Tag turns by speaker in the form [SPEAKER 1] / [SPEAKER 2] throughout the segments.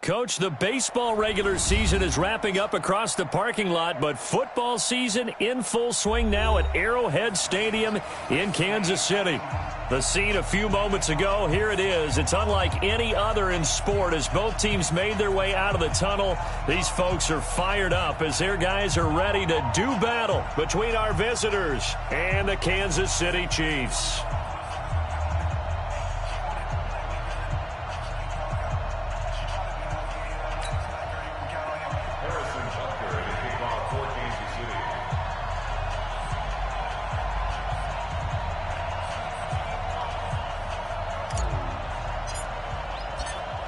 [SPEAKER 1] Coach, the baseball regular season is wrapping up across the parking lot, but football season in full swing now at Arrowhead Stadium in Kansas City. The scene a few moments ago, here it is. It's unlike any other in sport as both teams made their way out of the tunnel. These folks are fired up as their guys are ready to do battle between our visitors and the Kansas City Chiefs.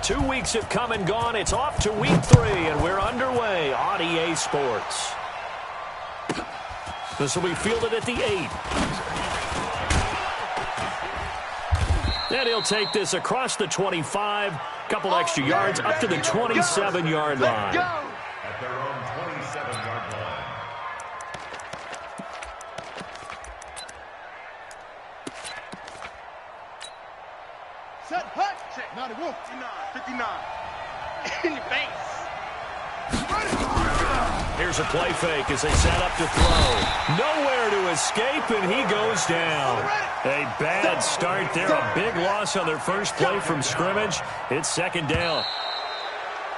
[SPEAKER 1] Two weeks have come and gone. It's off to week 3, and we're underway on EA Sports. This will be fielded at the 8. And he'll take this across the 25, couple extra yards, up to the 27-yard line.
[SPEAKER 2] At their own 27-yard line.
[SPEAKER 3] Set, hut, check. Now the wolf. 59. In your face.
[SPEAKER 1] Here's a play fake as they set up to throw. Nowhere to escape, and he goes down. A bad start there. A big loss on their first play from scrimmage. It's second down.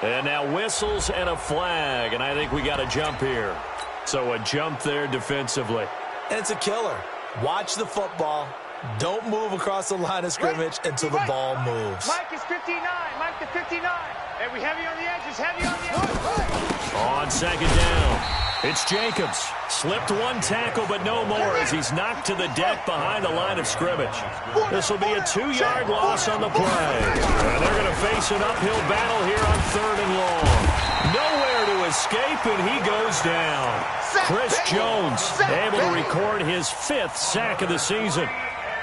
[SPEAKER 1] And now whistles and a flag, and I think we got a jump here. So a jump there defensively.
[SPEAKER 4] And it's a killer. Watch the football. Don't move across the line of scrimmage until the ball moves.
[SPEAKER 3] Mike is 59. Mike to 59. And we heavy on the edges. Heavy on the edges.
[SPEAKER 1] On second down, it's Jacobs. Slipped one tackle, but no more as he's knocked to the deck behind the line of scrimmage. This will be a 2-yard loss on the play. And they're going to face an uphill battle here on 3rd and long. Nowhere to escape, and he goes down. Chris Jones able to record his 5th sack of the season.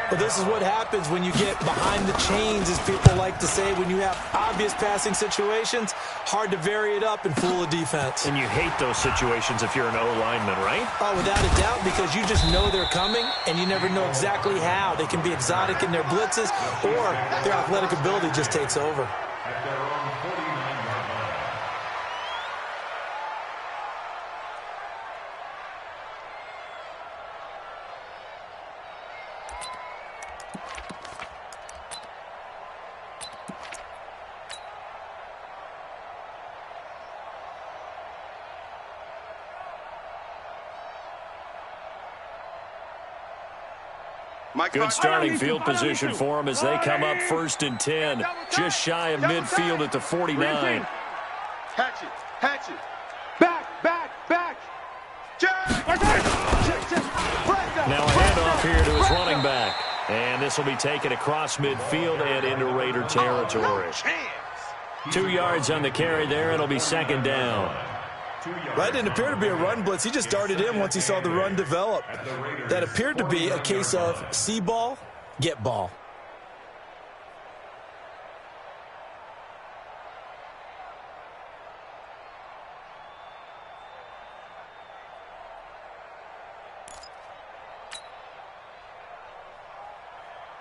[SPEAKER 4] But this is what happens when you get behind the chains, as people like to say. When you have obvious passing situations, hard to vary it up and fool a defense.
[SPEAKER 1] And you hate those situations if you're an O-lineman, right?
[SPEAKER 4] Oh, without a doubt, because you just know they're coming, and you never know exactly how. They can be exotic in their blitzes, or their athletic ability just takes over.
[SPEAKER 2] At their own 49-yard line.
[SPEAKER 1] Good starting field position for them as they come up 1st and 10. Just shy of midfield at the 49.
[SPEAKER 3] Hatch it. Back.
[SPEAKER 1] Now a handoff here to his running back. And this will be taken across midfield and into Raider territory. 2 yards on the carry there. It'll be second down.
[SPEAKER 4] That didn't appear to be a run blitz. He just darted in once he saw the run develop. That appeared to be a case of see ball, get ball.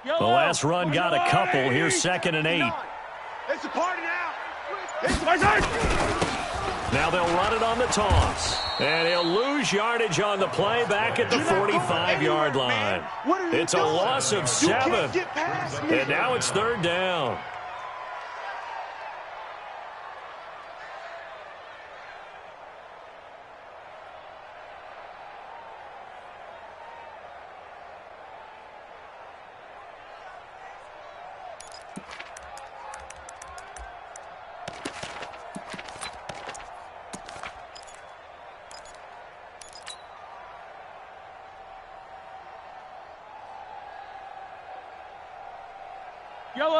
[SPEAKER 1] The last run got a couple. Here's 2nd and 8.
[SPEAKER 3] It's a party now.
[SPEAKER 1] Now they'll run it on the toss. And he'll lose yardage on the play back at the 45-yard line. It's a loss of 7. And now it's 3rd down.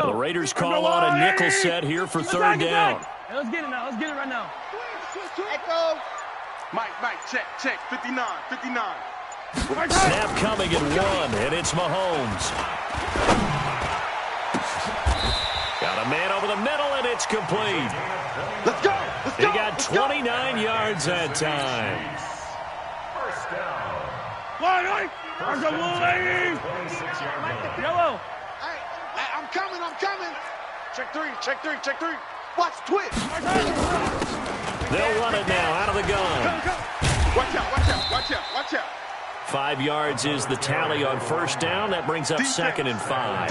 [SPEAKER 1] The Raiders call on a nickel set here for 3rd down.
[SPEAKER 3] Hey, let's get it now. Let's get it right now. Echo. Mike, check. 59.
[SPEAKER 1] Snap coming at 1, and it's Mahomes. Got a man over the middle, and it's complete.
[SPEAKER 3] Let's go.
[SPEAKER 1] He got 29 yards that time.
[SPEAKER 2] First down.
[SPEAKER 3] Line. There's a lane.
[SPEAKER 2] 26-yard line.
[SPEAKER 3] Yellow. I'm coming. Check three. Watch twitch.
[SPEAKER 1] They'll run it now out of the gun.
[SPEAKER 3] Watch out, watch out, watch out, watch out.
[SPEAKER 1] 5 yards is the tally on first down. That brings up 2nd and 5.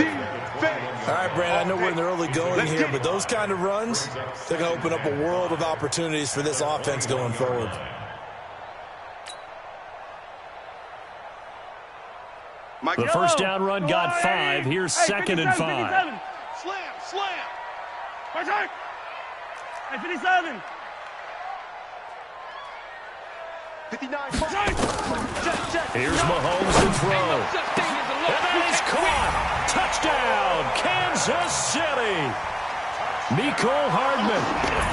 [SPEAKER 4] All right, Brand, I know we're in the early going here, but those kind of runs, they're going to open up a world of opportunities for this offense going forward.
[SPEAKER 1] The first down run got 5. Here's 2nd and 5.
[SPEAKER 3] Slam. Hey, 57. 59.
[SPEAKER 1] Here's Mahomes to throw. And that is caught. Touchdown, Kansas City. Mecole Hardman,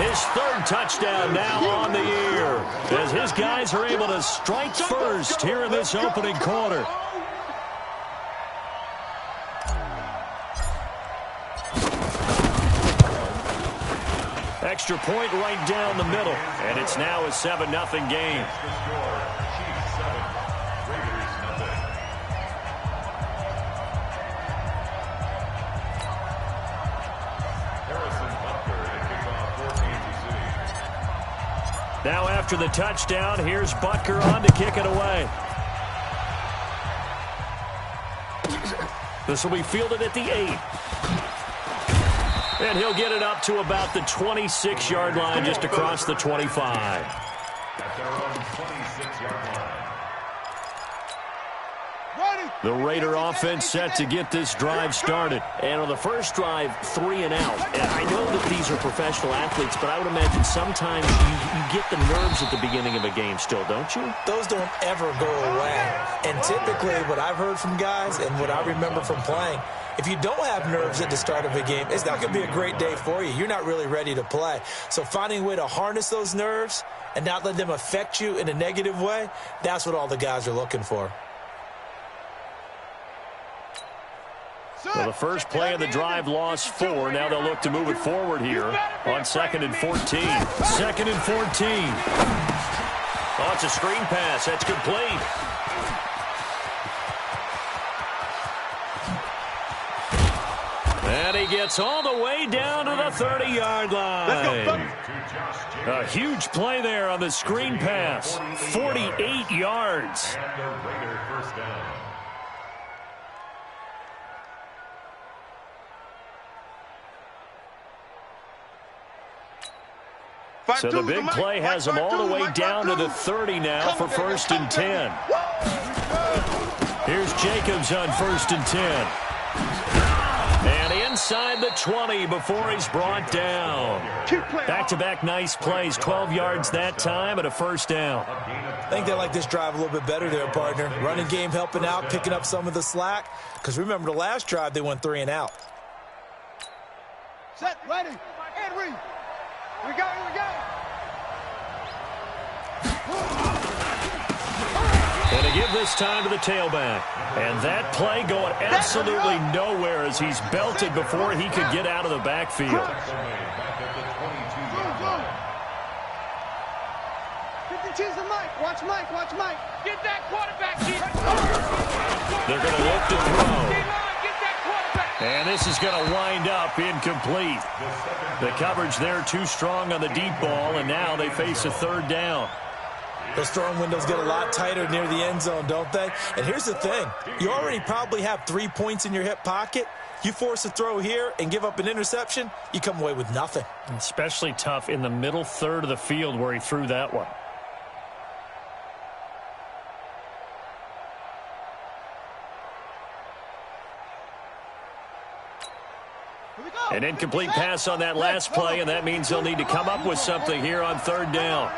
[SPEAKER 1] his 3rd touchdown now on the year, as his guys are able to strike first here in this opening quarter. Extra point right down the middle, and it's now a 7-0 game. Now after the touchdown, here's Butker on to kick it away. This will be fielded at the 8. And he'll get it up to about the 26-yard line, just across the 25.
[SPEAKER 2] At their own 26-yard line.
[SPEAKER 1] The Raider offense set to get this drive started. And on the first drive, 3 and out. And I know that these are professional athletes, but I would imagine sometimes you get the nerves at the beginning of a game still, don't you?
[SPEAKER 4] Those don't ever go away. And typically what I've heard from guys and what I remember from playing, if you don't have nerves at the start of a game, it's not going to be a great day for you. You're not really ready to play. So finding a way to harness those nerves and not let them affect you in a negative way, that's what all the guys are looking for.
[SPEAKER 1] Well, the first play of the drive lost 4. Now they'll look to move it forward here on 2nd and 14. 2nd and 14. Oh, it's a screen pass. That's complete. And he gets all the way down to the 30-yard line. A huge play there on the screen pass. 48 yards.
[SPEAKER 2] And the Raider first down.
[SPEAKER 1] So the big play has them all the way down to the 30 now for 1st and 10. Here's Jacobs on 1st and 10. And inside the 20 before he's brought down. Back-to-back nice plays, 12 yards that time and a 1st down.
[SPEAKER 4] I think they like this drive a little bit better there, partner. Running game helping out, picking up some of the slack. Because remember, the last drive, they went 3 and out.
[SPEAKER 3] Set, ready, and read. Here we go.
[SPEAKER 1] And to give this time to the tailback. And that play going absolutely nowhere as he's belted before he could get out of the backfield.
[SPEAKER 2] Back at the 22-yard line.
[SPEAKER 3] 52's the Mike. Watch Mike. Get that quarterback, kid.
[SPEAKER 1] They're going to look to throw. And this is going to wind up incomplete. The coverage there too strong on the deep ball, and now they face a 3rd down.
[SPEAKER 4] Those throwing windows get a lot tighter near the end zone, don't they? And here's the thing. You already probably have 3 points in your hip pocket. You force a throw here and give up an interception, you come away with nothing.
[SPEAKER 1] Especially tough in the middle 3rd of the field where he threw that one. An incomplete pass on that last play, and that means they'll need to come up with something here on 3rd down.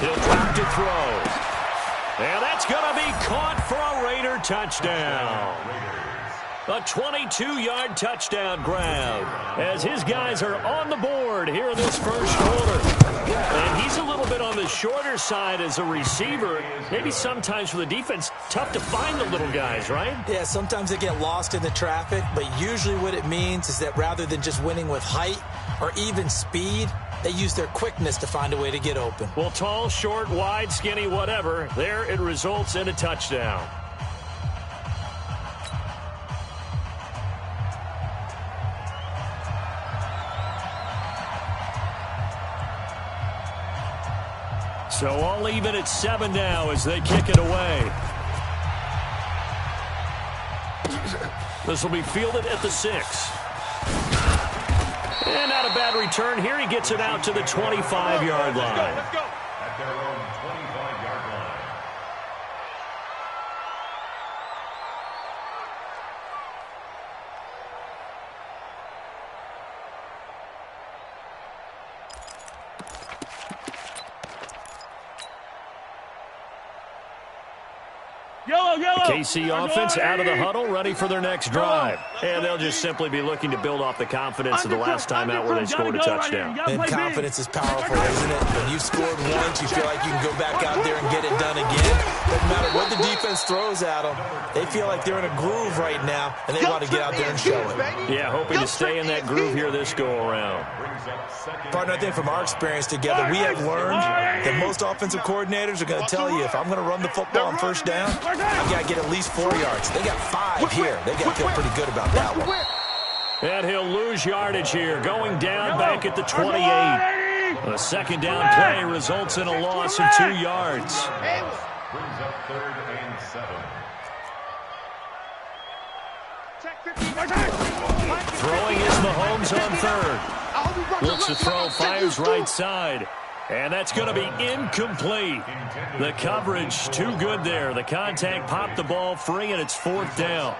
[SPEAKER 1] He'll drop to throw. And that's going to be caught for a Raider touchdown. A 22-yard touchdown grab as his guys are on the board here in this first quarter. And he's a little bit on the shorter side as a receiver. Maybe sometimes for the defense, tough to find the little guys, right?
[SPEAKER 4] Yeah, sometimes they get lost in the traffic, but usually what it means is that rather than just winning with height or even speed, they use their quickness to find a way to get open.
[SPEAKER 1] Well, tall, short, wide, skinny, whatever, there it results in a touchdown. So all even at 7 now as they kick it away. This will be fielded at the 6. And not a bad return here. He gets it out to the 25-yard line.
[SPEAKER 2] Let's go. At their own 25-yard line.
[SPEAKER 1] The KC offense out of the huddle, ready for their next drive. And they'll just simply be looking to build off the confidence of the last time out where they scored a touchdown.
[SPEAKER 4] And confidence is powerful, isn't it? When you've scored once, you feel like you can go back out there and get it done again. Doesn't matter what the defense throws at them. They feel like they're in a groove right now, and they want to get out there and show it.
[SPEAKER 1] Yeah, hoping to stay in that groove here this go-around.
[SPEAKER 4] Partner, I think from our experience together, we have learned that most offensive coordinators are going to tell you, if I'm going to run the football on first down, I've got to get at least 4 yards. They got 5 here. They got to feel pretty good about that one.
[SPEAKER 1] And he'll lose yardage here, going down back at the 28. A second down play results in a loss of 2 yards.
[SPEAKER 2] Brings up 3rd and 7.
[SPEAKER 1] Throwing is Mahomes on 3rd. Looks to throw, fires right side. And that's going to be incomplete. The coverage too good there. The contact popped the ball free, and it's 4th down.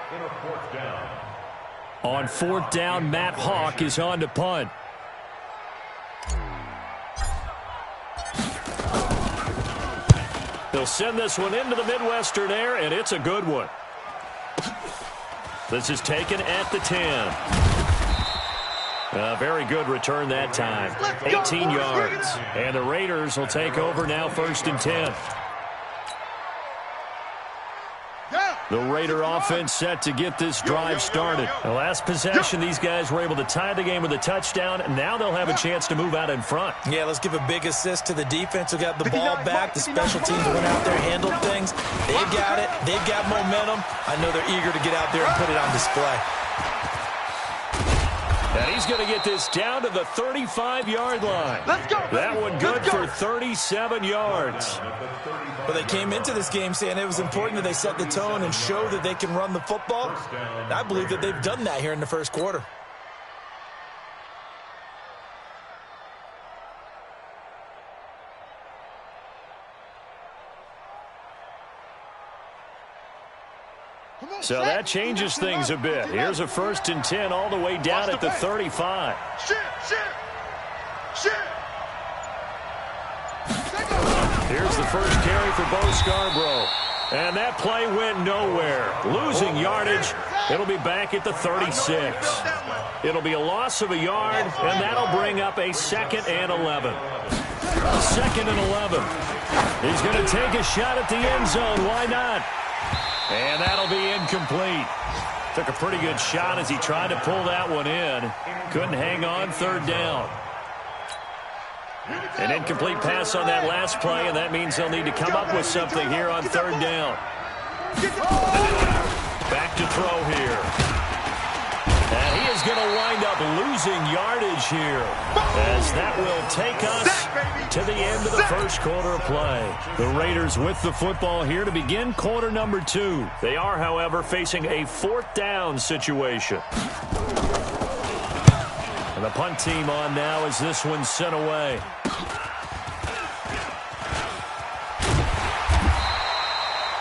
[SPEAKER 1] On 4th down, Matt Hawk is on to punt. They'll send this one into the Midwestern air, and it's a good one. This is taken at the 10. A very good return that time. 18 yards. And the Raiders will take over now, 1st and 10. The Raider offense set to get this drive started. The last possession, these guys were able to tie the game with a touchdown, and now they'll have a chance to move out in front.
[SPEAKER 4] Yeah, let's give a big assist to the defense who got the ball back. The special teams went out there, handled things. They've got it. They've got momentum. I know they're eager to get out there and put it on display.
[SPEAKER 1] And he's going to get this down to the 35-yard line.
[SPEAKER 3] Let's go.
[SPEAKER 1] That one good for 37 yards.
[SPEAKER 4] Well, they came into this game saying it was important that they set the tone and show that they can run the football. And I believe that they've done that here in the first quarter.
[SPEAKER 1] So that changes things a bit. Here's a 1st and 10 all the way down at the 35. Here's the first carry for Bo Scarborough. And that play went nowhere. Losing yardage. It'll be back at the 36. It'll be a loss of a yard, and that'll bring up a 2nd and 11. 2nd and 11. He's going to take a shot at the end zone. Why not? And that'll be incomplete. Took a pretty good shot as he tried to pull that one in. Couldn't hang on, 3rd down. An incomplete pass on that last play, and that means they'll need to come up with something here on 3rd down. Back to throw here. And he is going to wind up losing yardage here, as that will take us to the end of the first quarter of play. The Raiders with the football here to begin quarter number 2. They are, however, facing a 4th down situation. And the punt team on now as this one's sent away.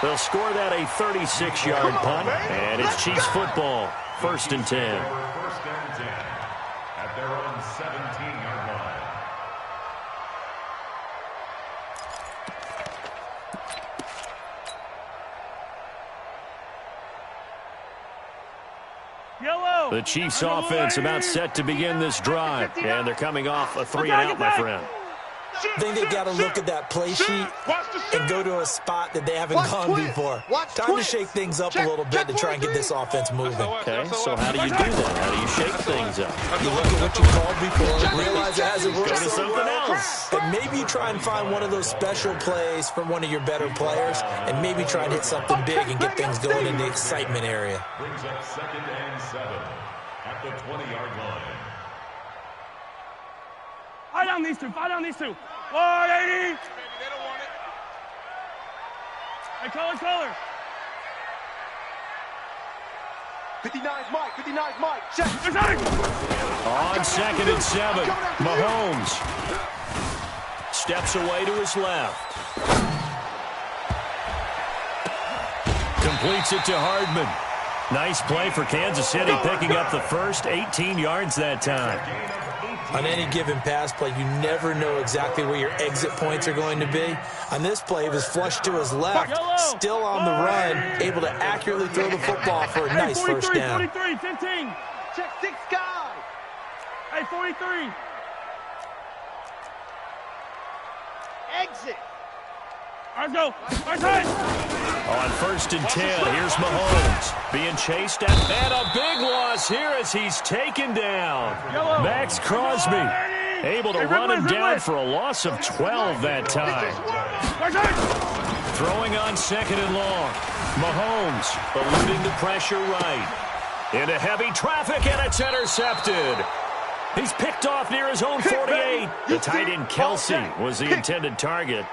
[SPEAKER 1] They'll score that a 36-yard punt, and it's Chiefs football, 1st and 10.
[SPEAKER 2] 1st and 10 at their own 17-yard line.
[SPEAKER 1] The Chiefs offense about set to begin this drive, and they're coming off a 3-and-out, my friend.
[SPEAKER 4] I think they've got to look at that play sheet and go to a spot that they haven't gone before. Time to shake things up a little bit to try and get this offense moving.
[SPEAKER 1] Okay, so how do you do that? How do you shake things up?
[SPEAKER 4] You look at what you called before, realize it hasn't worked
[SPEAKER 1] Go to
[SPEAKER 4] so
[SPEAKER 1] something
[SPEAKER 4] well,
[SPEAKER 1] else.
[SPEAKER 4] and maybe you try and find one of those special plays from one of your better players, and maybe try and hit something big and get things going in the excitement area.
[SPEAKER 2] Brings up 2nd and 7 at the 20-yard line.
[SPEAKER 3] Fight on these two. 180. Hey, color. 59's Mike. 59's Mike. Check.
[SPEAKER 1] On 2nd and 7, Mahomes steps away to his left. Completes it to Hardman. Nice play for Kansas City, picking up the first 18 yards that time.
[SPEAKER 4] On any given pass play, you never know exactly where your exit points are going to be. On this play, he was flushed to his left, still on the run, able to accurately throw the football for a nice first down.
[SPEAKER 3] 43, 15. Check 6 guy. Hey, 43. Exit. Let's go. On
[SPEAKER 1] 1st and 10, here's Mahomes being chased and a big loss here as he's taken down. Max Crosby able to run him down for a loss of 12 that time. Throwing on 2nd and long. Mahomes eluding the pressure right. Into heavy traffic, and it's intercepted. He's picked off near his own 48. The tight end Kelsey was the intended target.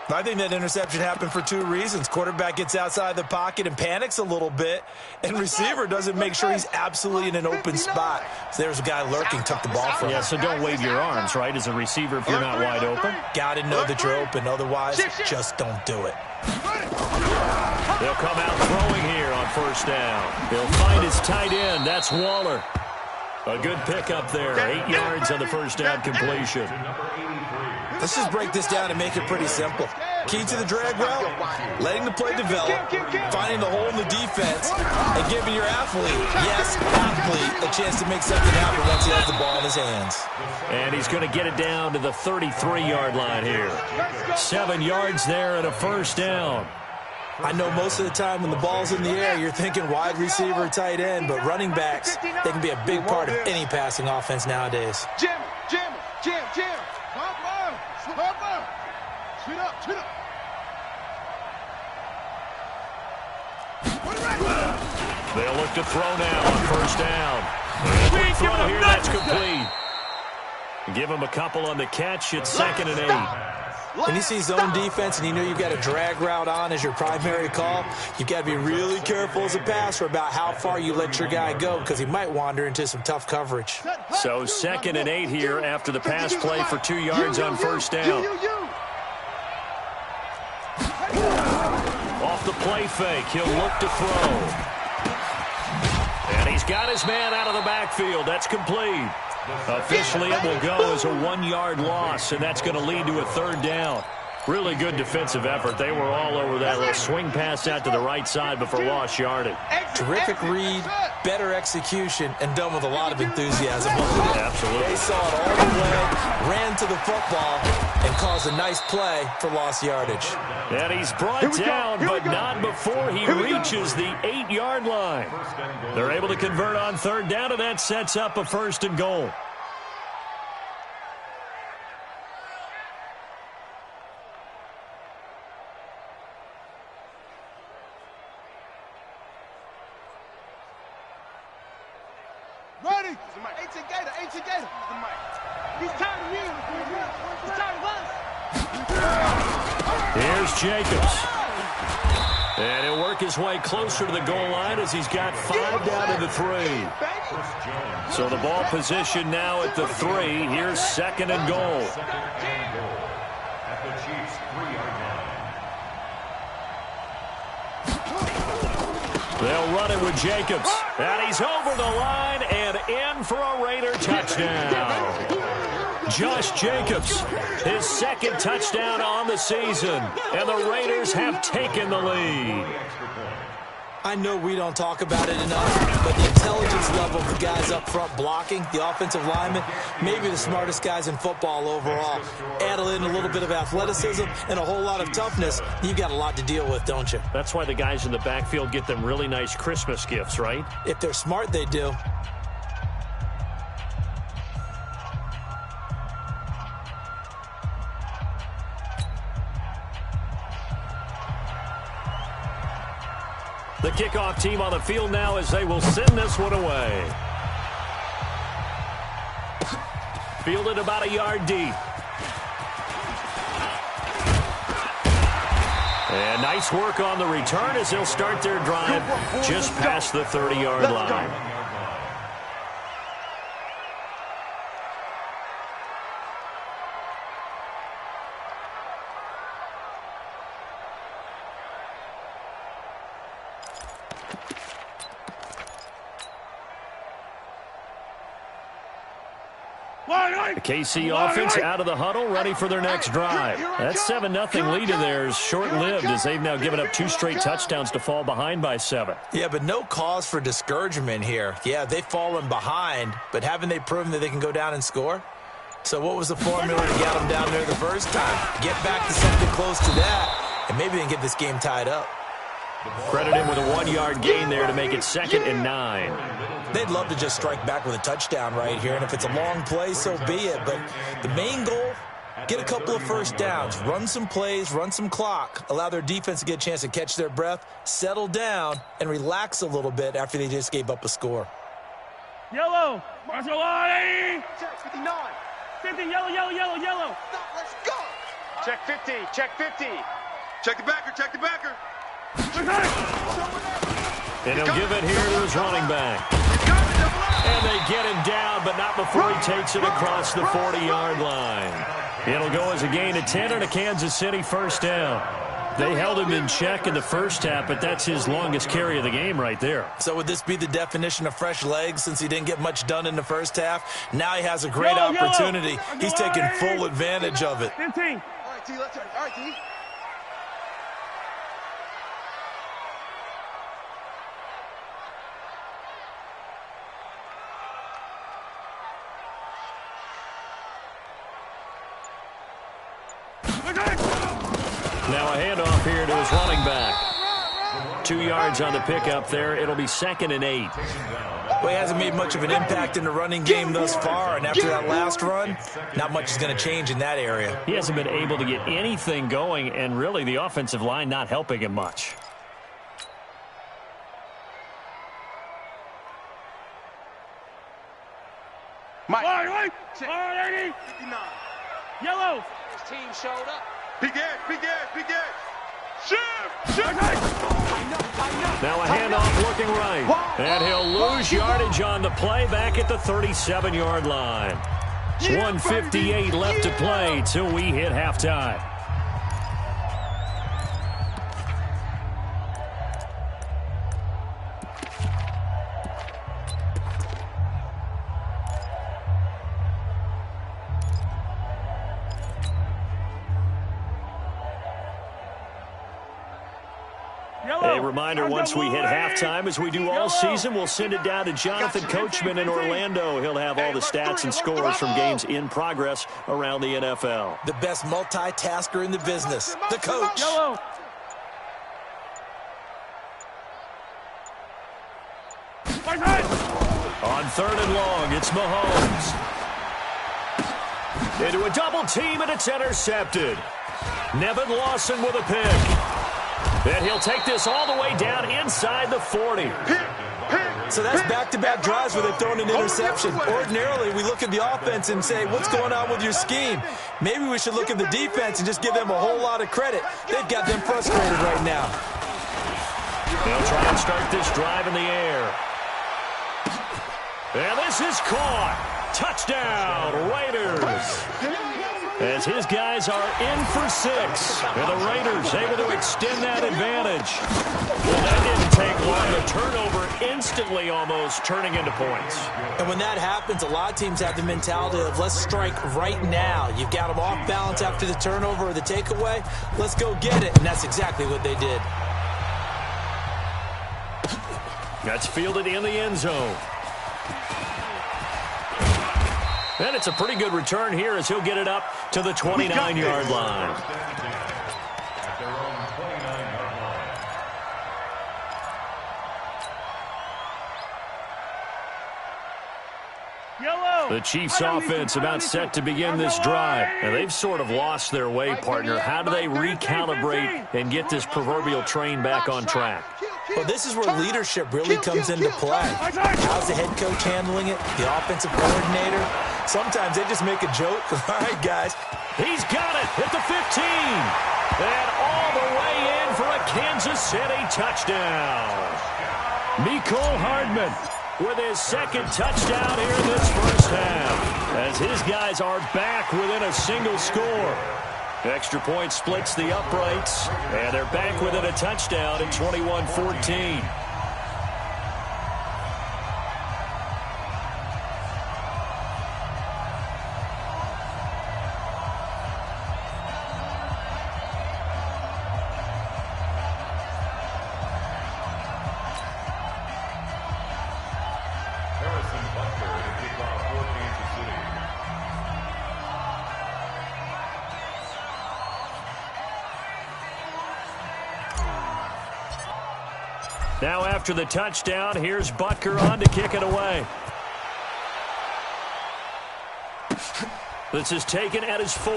[SPEAKER 4] I think that interception happened for 2 reasons. Quarterback gets outside the pocket and panics a little bit, and receiver doesn't make sure he's absolutely in an open spot. So there's a guy lurking, took the ball from him.
[SPEAKER 1] Yeah, so don't wave your arms, right, as a receiver if you're not wide open.
[SPEAKER 4] Got to know that you're open. Otherwise, just don't do it.
[SPEAKER 1] They'll come out throwing here on 1st down. He'll find his tight end. That's Waller. A good pickup there. 8 yards on the first down completion.
[SPEAKER 4] Let's just break this down and make it pretty simple. Key to the drag route, letting the play develop, finding the hole in the defense, and giving your athlete, yes, athlete, a chance to make something happen once he has the ball in his hands.
[SPEAKER 1] And he's going to get it down to the 33-yard line here. 7 yards there and a first down.
[SPEAKER 4] I know most of the time when the ball's in the air, you're thinking wide receiver, tight end, but running backs, they can be a big part of any passing offense nowadays.
[SPEAKER 3] Jim. Hopper. Shoot up.
[SPEAKER 1] They'll look to throw now on 1st down. Quick throw here, that's complete. Give him a couple on the catch. It's 2nd and 8.
[SPEAKER 4] When you see zone defense and you know you've got a drag route on as your primary call, you've got to be really careful as a passer about how far you let your guy go because he might wander into some tough coverage.
[SPEAKER 1] So 2nd and 8 here after the pass play for 2 yards on 1st down. Off the play fake, he'll look to throw. And he's got his man out of the backfield. That's complete. Officially, it will go as a 1-yard loss, and that's going to lead to a 3rd down. Really good defensive effort. They were all over that little swing pass out to the right side before lost yardage.
[SPEAKER 4] Terrific read, better execution, and done with a lot of enthusiasm.
[SPEAKER 1] Absolutely.
[SPEAKER 4] They saw it all the way, ran to the football, and caused a nice play for lost yardage.
[SPEAKER 1] And he's brought down, but not before he reaches the 8-yard line. They're able to convert on 3rd down, and that sets up a 1st and goal.
[SPEAKER 3] Ready? Ancient Gator. He's tired of you. He's tired of us.
[SPEAKER 1] Here's Jacobs. And he'll work his way closer to the goal line as he's got 5 down to the 3. So the ball position now at the 3. Here's 2nd and goal.
[SPEAKER 2] At the Chiefs' 3-yard line.
[SPEAKER 1] They'll run it with Jacobs. And he's over the line and in for a Raider touchdown. Josh Jacobs, his 2nd touchdown on the season. And the Raiders have taken the lead.
[SPEAKER 4] I know we don't talk about it enough, but the intelligence level of the guys up front blocking, the offensive linemen, maybe the smartest guys in football overall. Add in a little bit of athleticism and a whole lot of toughness, you've got a lot to deal with, don't you?
[SPEAKER 1] That's why the guys in the backfield get them really nice Christmas gifts, right?
[SPEAKER 4] If they're smart, they do.
[SPEAKER 1] The kickoff team on the field now as they will send this one away. Fielded about a yard deep. And And nice work on the return as they'll start their drive just past the 30-yard line. The KC offense out of the huddle, ready for their next drive. That 7-0 lead of theirs short-lived as they've now given up 2 straight touchdowns to fall behind by 7.
[SPEAKER 4] Yeah, but no cause for discouragement here. Yeah, they've fallen behind, but haven't they proven that they can go down and score? So what was the formula to get them down there the first time? Get back to something close to that, and maybe they can get this game tied up.
[SPEAKER 1] Credit him with a 1-yard gain there to make it 2nd and 9.
[SPEAKER 4] They'd love to just strike back with a touchdown right here, and if it's a long play, so be it. But the main goal, get a couple of first downs, run some plays, run some clock, allow their defense to get a chance to catch their breath, settle down, and relax a little bit after they just gave up a score.
[SPEAKER 3] Yellow. Marshall line. Check 59. 50, yellow, yellow, yellow, yellow. Stop, let's go. Check 50, check 50. Check the backer, check the backer.
[SPEAKER 1] And he'll give it here to his running back. And they get him down, but not before he takes it across the 40-yard line. It'll go as a gain of 10 and a Kansas City first down. They held him in check in the first half, but that's his longest carry of the game right there.
[SPEAKER 4] So would this be the definition of fresh legs since he didn't get much done in the first half? Now he has a great opportunity. He's taking full advantage of it.
[SPEAKER 3] 15. All right, T, let's turn. All right, T.
[SPEAKER 1] Now a handoff here to his running back. 2 yards on the pickup there. It'll be 2nd and 8.
[SPEAKER 4] Well, he hasn't made much of an impact in the running game thus far, and after that last run, not much is going to change in that area.
[SPEAKER 1] He hasn't been able to get anything going, and really the offensive line not helping him much.
[SPEAKER 3] Mike. All right. 59. Yellow.
[SPEAKER 5] His team showed up.
[SPEAKER 3] Big edge, big edge, big edge. Shift.
[SPEAKER 1] Now a handoff looking right. And he'll lose yardage on the play back at the 37-yard line. 1:58 left to play till we hit halftime. A reminder, once we hit halftime, as we do all season, we'll send it down to Jonathan Coachman in Orlando. He'll have all the stats and scores from games in progress around the NFL.
[SPEAKER 4] The best multitasker in the business, the coach.
[SPEAKER 3] Yellow.
[SPEAKER 1] On 3rd and long, it's Mahomes. Into a double team, and it's intercepted. Nevin Lawson with a pick. And he'll take this all the way down inside the 40.
[SPEAKER 4] So that's back-to-back drives where they've thrown an interception. Ordinarily, we look at the offense and say, what's going on with your scheme? Maybe we should look at the defense and just give them a whole lot of credit. They've got them frustrated right now.
[SPEAKER 1] They'll try and start this drive in the air. And this is caught. Touchdown, Raiders. As his guys are in for 6. And the Raiders able to extend that advantage. Well, that didn't take long. The turnover instantly almost turning into points.
[SPEAKER 4] And when that happens, a lot of teams have the mentality of let's strike right now. You've got them off balance after the turnover or the takeaway. Let's go get it. And that's exactly what they did.
[SPEAKER 1] That's fielded in the end zone. And it's a pretty good return here as he'll get it up to the 29-yard line. The Chiefs offense about set to begin this drive. And they've sort of lost their way, partner. How do they recalibrate and get this proverbial train back on track?
[SPEAKER 4] Well, this is where leadership really comes into play. How's the head coach handling it? The offensive coordinator? Sometimes they just make a joke. All right, guys.
[SPEAKER 1] He's got it at the 15. And all the way in for a Kansas City touchdown. Mecole Hardman with his second touchdown here in this first half, as his guys are back within a single score. Extra point splits the uprights, and they're back within a touchdown at 21-14. Now after the touchdown, here's Butker on to kick it away. This is taken at his 4.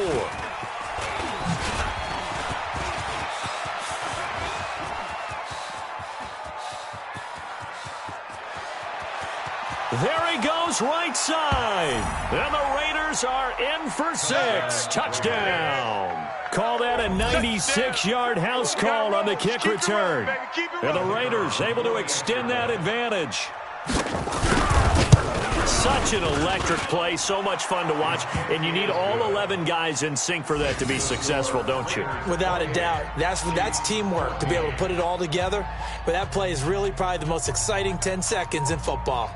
[SPEAKER 1] There he goes, right side. And the Raiders are in for 6. Touchdown. Call that a 96-yard house call on the kick return. And the Raiders able to extend that advantage. Such an electric play, so much fun to watch, and you need all 11 guys in sync for that to be successful, don't you?
[SPEAKER 4] Without a doubt. That's teamwork, to be able to put it all together. But that play is really probably the most exciting 10 seconds in football.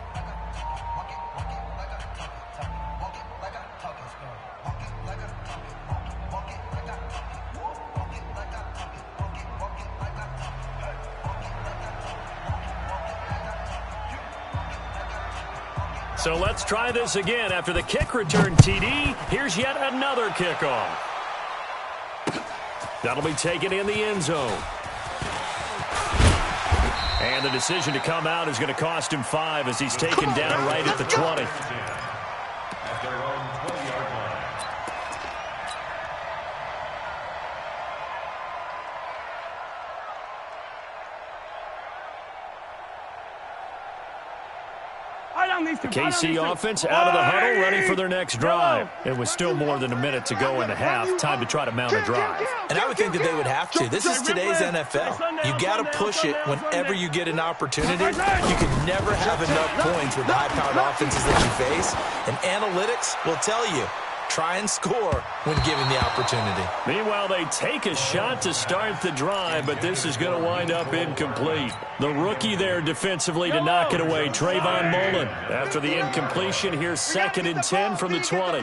[SPEAKER 1] So let's try this again. After the kick return TD, here's yet another kickoff. That'll be taken in the end zone. And the decision to come out is going to cost him 5 as he's taken down right at the 20.
[SPEAKER 2] At their own 20-yard line.
[SPEAKER 1] The KC offense out of the huddle, ready for their next drive. It was still more than a minute to go in the half. Time to try to mount a drive.
[SPEAKER 4] And I would think that they would have to. This is today's NFL. You got to push it whenever you get an opportunity. You can never have enough points with the high-powered offenses that you face. And analytics will tell you, try and score when given the opportunity.
[SPEAKER 1] Meanwhile, they take a shot to start the drive, but this is going to wind up incomplete. The rookie there defensively to knock it away, Trayvon Mullen. After the incompletion, here's 2nd and 10 from the 20.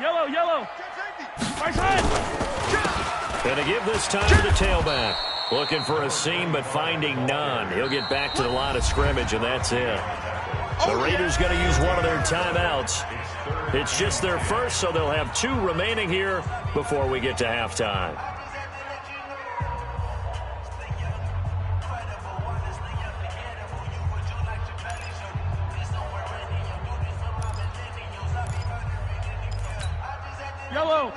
[SPEAKER 3] Yellow, yellow. Right side.
[SPEAKER 1] And to give this time to the tailback. Looking for a seam, but finding none. He'll get back to the line of scrimmage, and that's it. The Raiders going to use one of their timeouts. It's just their first, so they'll have 2 remaining here before we get to halftime.
[SPEAKER 3] Yellow.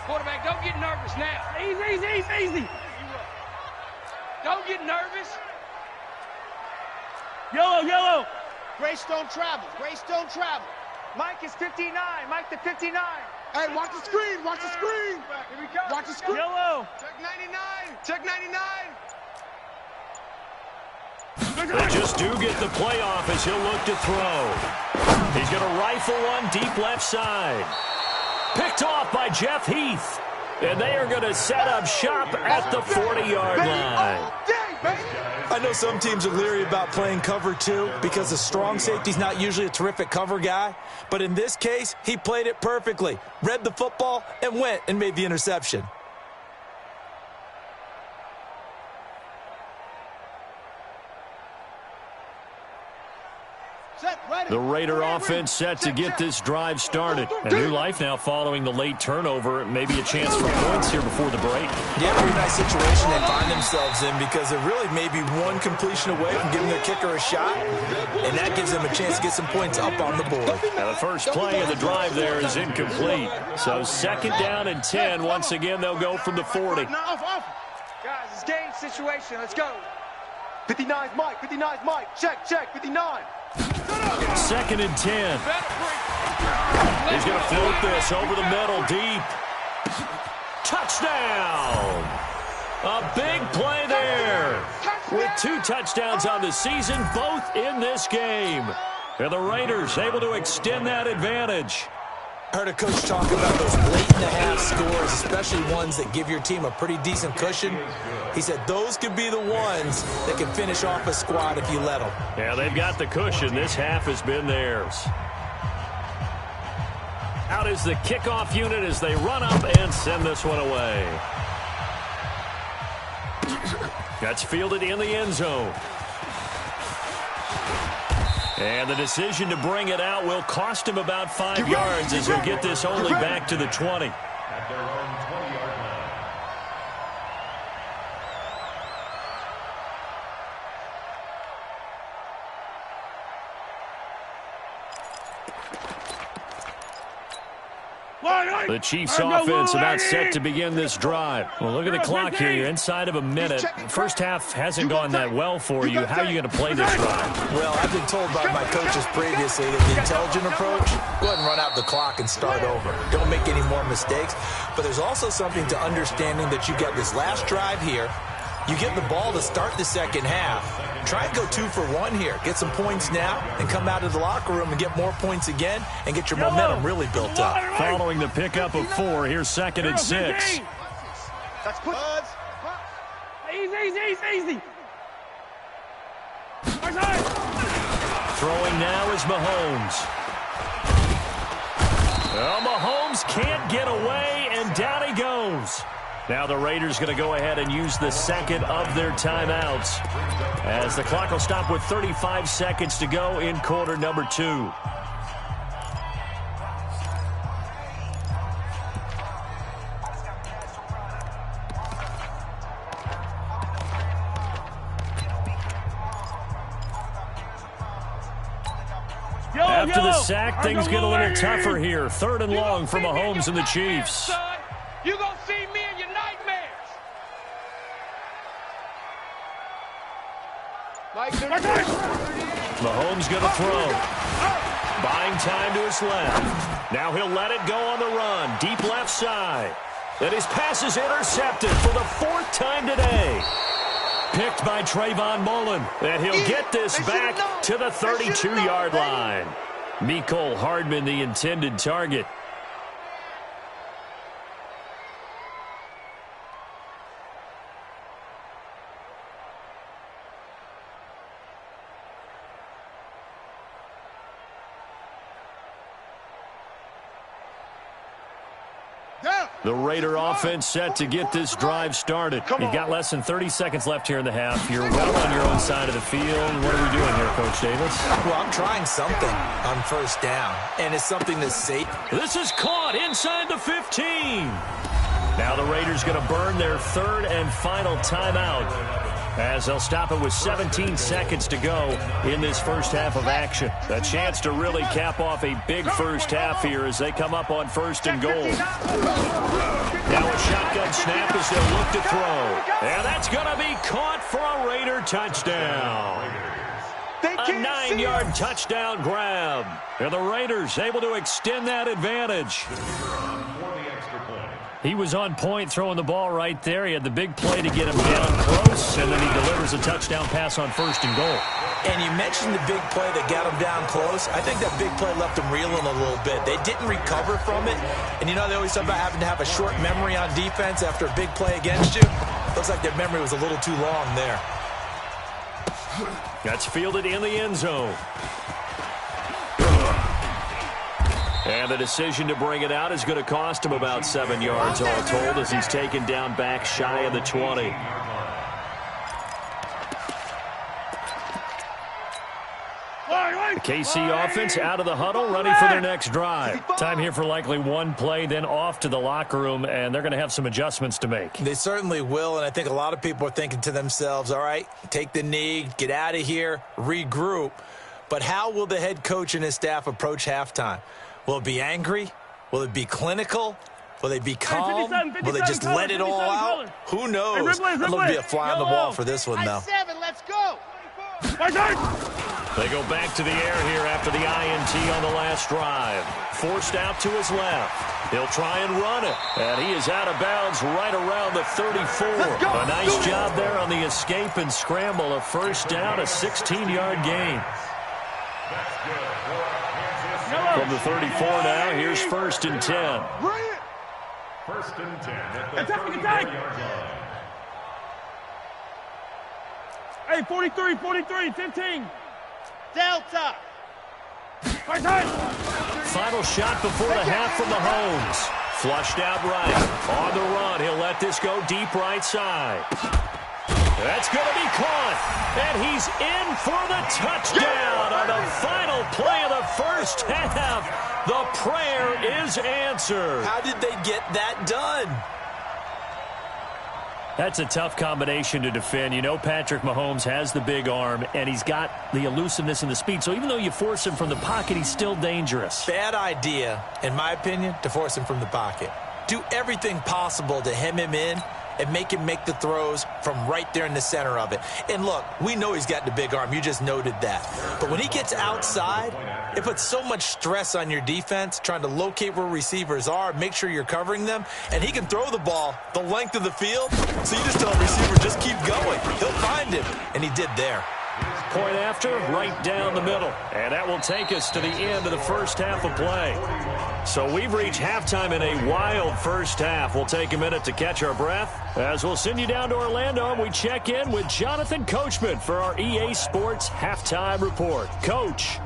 [SPEAKER 3] Quarterback, don't get nervous now. Easy. Don't get nervous. Yellow.
[SPEAKER 5] Greystone travels. Mike is 59. Mike to 59. Hey, watch the screen. Here we go. Watch the screen.
[SPEAKER 3] Yellow.
[SPEAKER 5] Check 99.
[SPEAKER 1] They just do get the playoff as he'll look to throw. He's going to rifle one deep left side. Picked off by Jeff Heath. And they are going to set up shop at the 40-yard line.
[SPEAKER 4] I know some teams are leery about playing cover 2 because the strong safety's not usually a terrific cover guy. But in this case, he played it perfectly. Read the football and went and made the interception.
[SPEAKER 1] The Raider offense set to get this drive started. A new life now following the late turnover. Maybe a chance for points here before the break.
[SPEAKER 4] Yeah, pretty nice situation they find themselves in because they're really maybe one completion away from giving their kicker a shot, and that gives them a chance to get some points up on the board.
[SPEAKER 1] Now the first play of the drive there is incomplete. So 2nd down and 10. Once again, they'll go from the 40.
[SPEAKER 5] Guys, it's game situation. Let's go. 59's Mike. Check. 59.
[SPEAKER 1] 2nd and 10. He's going to float this over the middle deep. Touchdown! A big play there. With 2 touchdowns on the season, both in this game. And the Raiders able to extend that advantage.
[SPEAKER 4] I heard a coach talk about those late-in-the-half scores, especially ones that give your team a pretty decent cushion. He said those could be the ones that can finish off a squad if you let them.
[SPEAKER 1] Yeah, they've got the cushion. This half has been theirs. Out is the kickoff unit as they run up and send this one away. That's fielded in the end zone. And the decision to bring it out will cost him about 5 yards as he'll get this only back to the 20.
[SPEAKER 2] At their own 20-yard line.
[SPEAKER 1] The Chiefs offense about set to begin this drive. Well, look at the clock here. You're inside of a minute. First half hasn't gone that well for you. How are you going to play this drive?
[SPEAKER 4] Well, I've been told by my coaches previously that the intelligent approach, go ahead and run out the clock and start over. Don't make any more mistakes. But there's also something to understanding that you get this last drive here. You get the ball to start the second half. Try and go 2 for 1 here. Get some points now and come out of the locker room and get more points again and get your momentum really built up.
[SPEAKER 1] Following the pickup of 4, here's 2nd and 6.
[SPEAKER 5] That's quick. Easy.
[SPEAKER 1] Throwing now is Mahomes. Well, Mahomes can't get away, and down he goes. Now the Raiders going to go ahead and use the second of their timeouts as the clock will stop with 35 seconds to go in quarter number 2. After the sack, things get a little tougher here. 3rd and long for Mahomes and the Chiefs.
[SPEAKER 5] You're going to see me in your nightmares.
[SPEAKER 1] Mahomes going to throw. Buying time to his left. Now he'll let it go on the run. Deep left side. And his pass is intercepted for the 4th time today. Picked by Trayvon Mullen. And he'll get this back to the 32-yard line. Mecole Hardman, the intended target. The Raider offense set to get this drive started. You've got less than 30 seconds left here in the half. You're well on your own side of the field. What are we doing here, Coach Davis?
[SPEAKER 4] Well, I'm trying something on 1st down, and it's something that's safe.
[SPEAKER 1] This is caught inside the 15. Now the Raiders going to burn their 3rd and final timeout as they'll stop it with 17 seconds to go in this first half of action. A chance to really cap off a big first half here as they come up on 1st and goal. Now a shotgun snap as they'll look to throw. And that's going to be caught for a Raider touchdown. A 9-yard touchdown grab. And the Raiders able to extend that advantage. He was on point throwing the ball right there. He had the big play to get him down close, and then he delivers a touchdown pass on 1st and goal.
[SPEAKER 4] And you mentioned the big play that got him down close. I think that big play left him reeling a little bit. They didn't recover from it. And you know, they always talk about having to have a short memory on defense after a big play against you. Looks like their memory was a little too long there.
[SPEAKER 1] That's fielded in the end zone. And the decision to bring it out is going to cost him about 7 yards all told as he's taken down back shy of the 20. The KC offense out of the huddle, ready for their next drive. Time here for likely one play, then off to the locker room, and they're going to have some adjustments to make.
[SPEAKER 4] They certainly will, and I think a lot of people are thinking to themselves, all right, take the knee, get out of here, regroup. But how will the head coach and his staff approach halftime? Will it be angry? Will it be clinical? Will they be calm? Will they just let it all out? Who knows? I'd love to be a fly on the wall for this one, though.
[SPEAKER 5] 7, let's go.
[SPEAKER 1] They go back to the air here after the INT on the last drive. Forced out to his left. He'll try and run it. And he is out of bounds right around the 34. A nice job there on the escape and scramble. A first down, a 16-yard gain. From the 34 now, here's 1st and 10.
[SPEAKER 2] 1st and 10 at the 34-yard line.
[SPEAKER 3] Hey, 43, 15.
[SPEAKER 5] Delta.
[SPEAKER 1] Final shot before the half from Mahomes. Flushed out right. On the run, he'll let this go deep right side. That's going to be caught. And he's in for the touchdown on the final play of the first half. The prayer is answered.
[SPEAKER 4] How did they get that done?
[SPEAKER 1] That's a tough combination to defend. You know Patrick Mahomes has the big arm, and he's got the elusiveness and the speed. So even though you force him from the pocket, he's still dangerous.
[SPEAKER 4] Bad idea, in my opinion, to force him from the pocket. Do everything possible to hem him in and make him make the throws from right there in the center of it. And look, we know he's got the big arm. You just noted that. But when he gets outside, it puts so much stress on your defense trying to locate where receivers are, make sure you're covering them, and he can throw the ball the length of the field. So you just tell the receiver, just keep going. He'll find him, and he did there.
[SPEAKER 1] Point after, right down the middle. And that will take us to the end of the first half of play. So we've reached halftime in a wild first half. We'll take a minute to catch our breath as we'll send you down to Orlando and we check in with Jonathan Coachman for our EA Sports Halftime Report. Coach.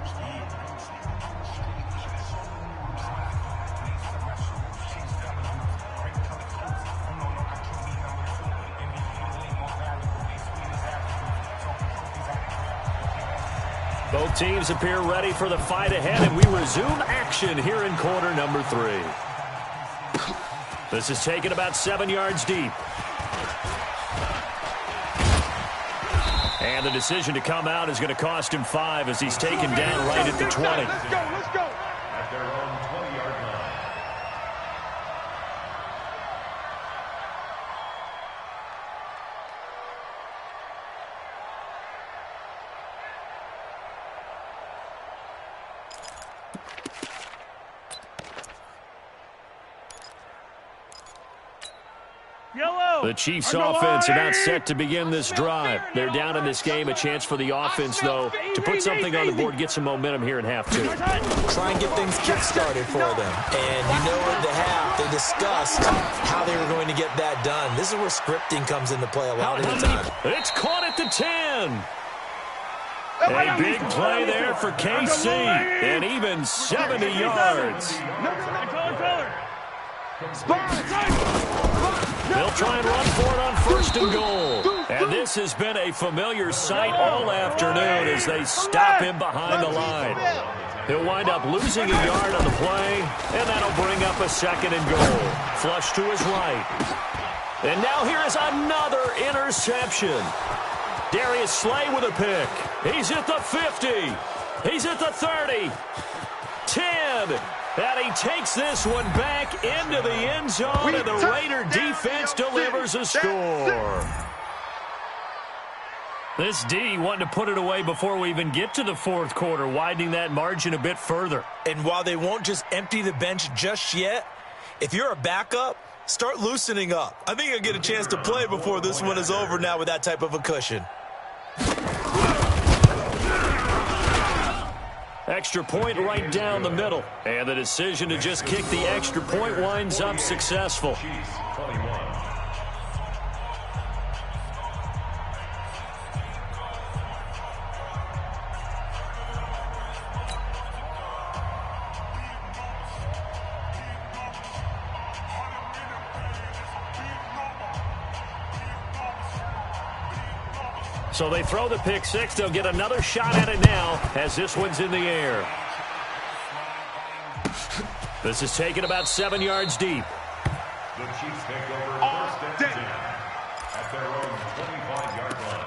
[SPEAKER 1] Both teams appear ready for the fight ahead, and we resume action here in quarter number 3. This is taken about 7 yards deep. And the decision to come out is going to cost him 5 as he's taken down right at the 20.
[SPEAKER 3] Let's go.
[SPEAKER 2] At their own 20-yard line.
[SPEAKER 1] The Chiefs' offense about set to begin this drive. They're down in this game. A chance for the offense, though, to put something on the board, get some momentum here in half 2.
[SPEAKER 4] Try and get things kick-started for them. And you know at the half, they discussed how they were going to get that done. This is where scripting comes into play a lot of the time.
[SPEAKER 1] It's caught at the 10. A big play there for KC. And even 70 yards. They'll try and run for it on 1st and goal. And this has been a familiar sight all afternoon as they stop him behind the line. He'll wind up losing a yard on the play, and that'll bring up a 2nd and goal. Flush to his right. And now here is another interception. Darius Slay with a pick. He's at the 50. He's at the 30. 10. And he takes this one back into the end zone, and the Raider defense delivers a score. This D wanting to put it away before we even get to the 4th quarter, widening that margin a bit further.
[SPEAKER 4] And while they won't just empty the bench just yet, if you're a backup, start loosening up. I think you'll get a chance to play before this one is over now with that type of a cushion.
[SPEAKER 1] Extra point right down the middle. And the decision to just kick the extra point winds up successful. So they throw the pick 6. They'll get another shot at it now as this one's in the air. This is taken about 7 yards deep.
[SPEAKER 2] The Chiefs take over 1st and 10 at their own 25-yard line.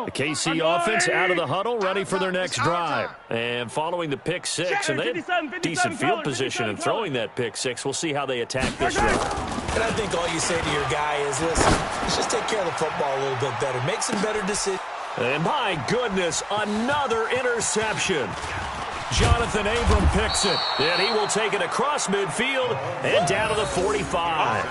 [SPEAKER 1] The KC offense out of the huddle, ready for their next drive. And following the pick 6, and they had decent field position in throwing that pick 6. We'll see how they attack this drive.
[SPEAKER 4] And I think all you say to your guy is, listen, let's just take care of the football a little bit better. Make some better decisions.
[SPEAKER 1] And my goodness, another interception. Jonathan Abram picks it, and he will take it across midfield and down to the 45.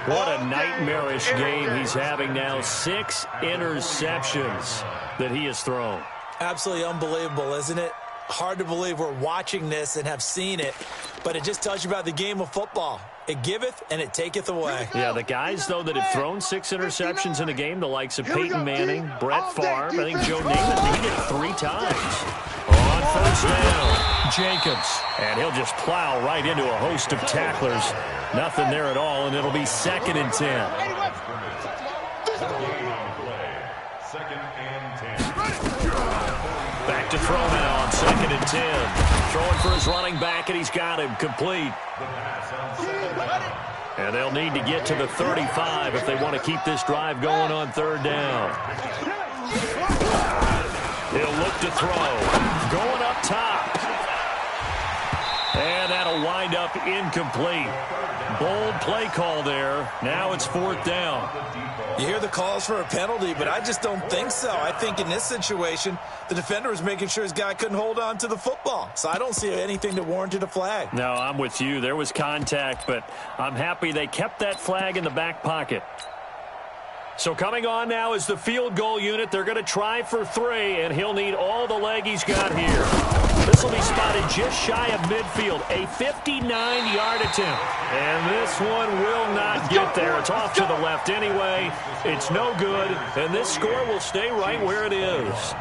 [SPEAKER 1] What a nightmarish game he's having now. 6 interceptions that he has thrown.
[SPEAKER 4] Absolutely unbelievable, isn't it? Hard to believe we're watching this and have seen it, but it just tells you about the game of football. It giveth and it taketh away.
[SPEAKER 1] Yeah, the guys, though, that have thrown 6 interceptions in a game, the likes of Peyton Manning, Brett Favre, I think Joe Namath needed it 3 times. On first down, Jacobs. And he'll just plow right into a host of tacklers. Nothing there at all, and it'll be 2nd and 10. Back to throw now on 2nd and 10. Throwing for his running back, and he's got him complete. And they'll need to get to the 35 if they want to keep this drive going on 3rd down. He'll look to throw. Going up top. And that'll wind up incomplete. Bold play call there. Now it's 4th down.
[SPEAKER 4] You hear the calls for a penalty, but I just don't think so. I think in this situation, the defender was making sure his guy couldn't hold on to the football. So I don't see anything that warranted a flag.
[SPEAKER 1] No, I'm with you. There was contact, but I'm happy they kept that flag in the back pocket. So coming on now is the field goal unit. They're going to try for 3, and he'll need all the leg he's got here. This will be spotted just shy of midfield. A 59-yard attempt. And this one will not get there. It's off to the left anyway. It's no good, and this score will stay right where it is.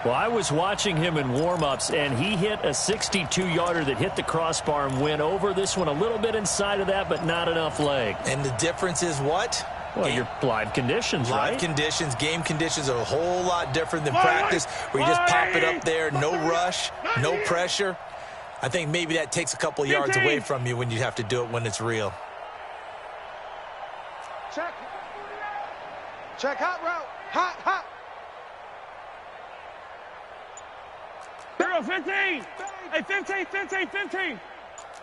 [SPEAKER 1] Well, I was watching him in warm-ups, and he hit a 62-yarder that hit the crossbar and went over. This one a little bit inside of that, but not enough leg.
[SPEAKER 4] And the difference is what?
[SPEAKER 1] Well, your live conditions, right?
[SPEAKER 4] Live conditions, game conditions are a whole lot different than practice, where you just pop it up there, no rush, no pressure. I think maybe that takes a couple yards away from you when you have to do it when it's real.
[SPEAKER 5] Check. Check, hot route. Hot, hot. 15. Hey, 15, 15, 15.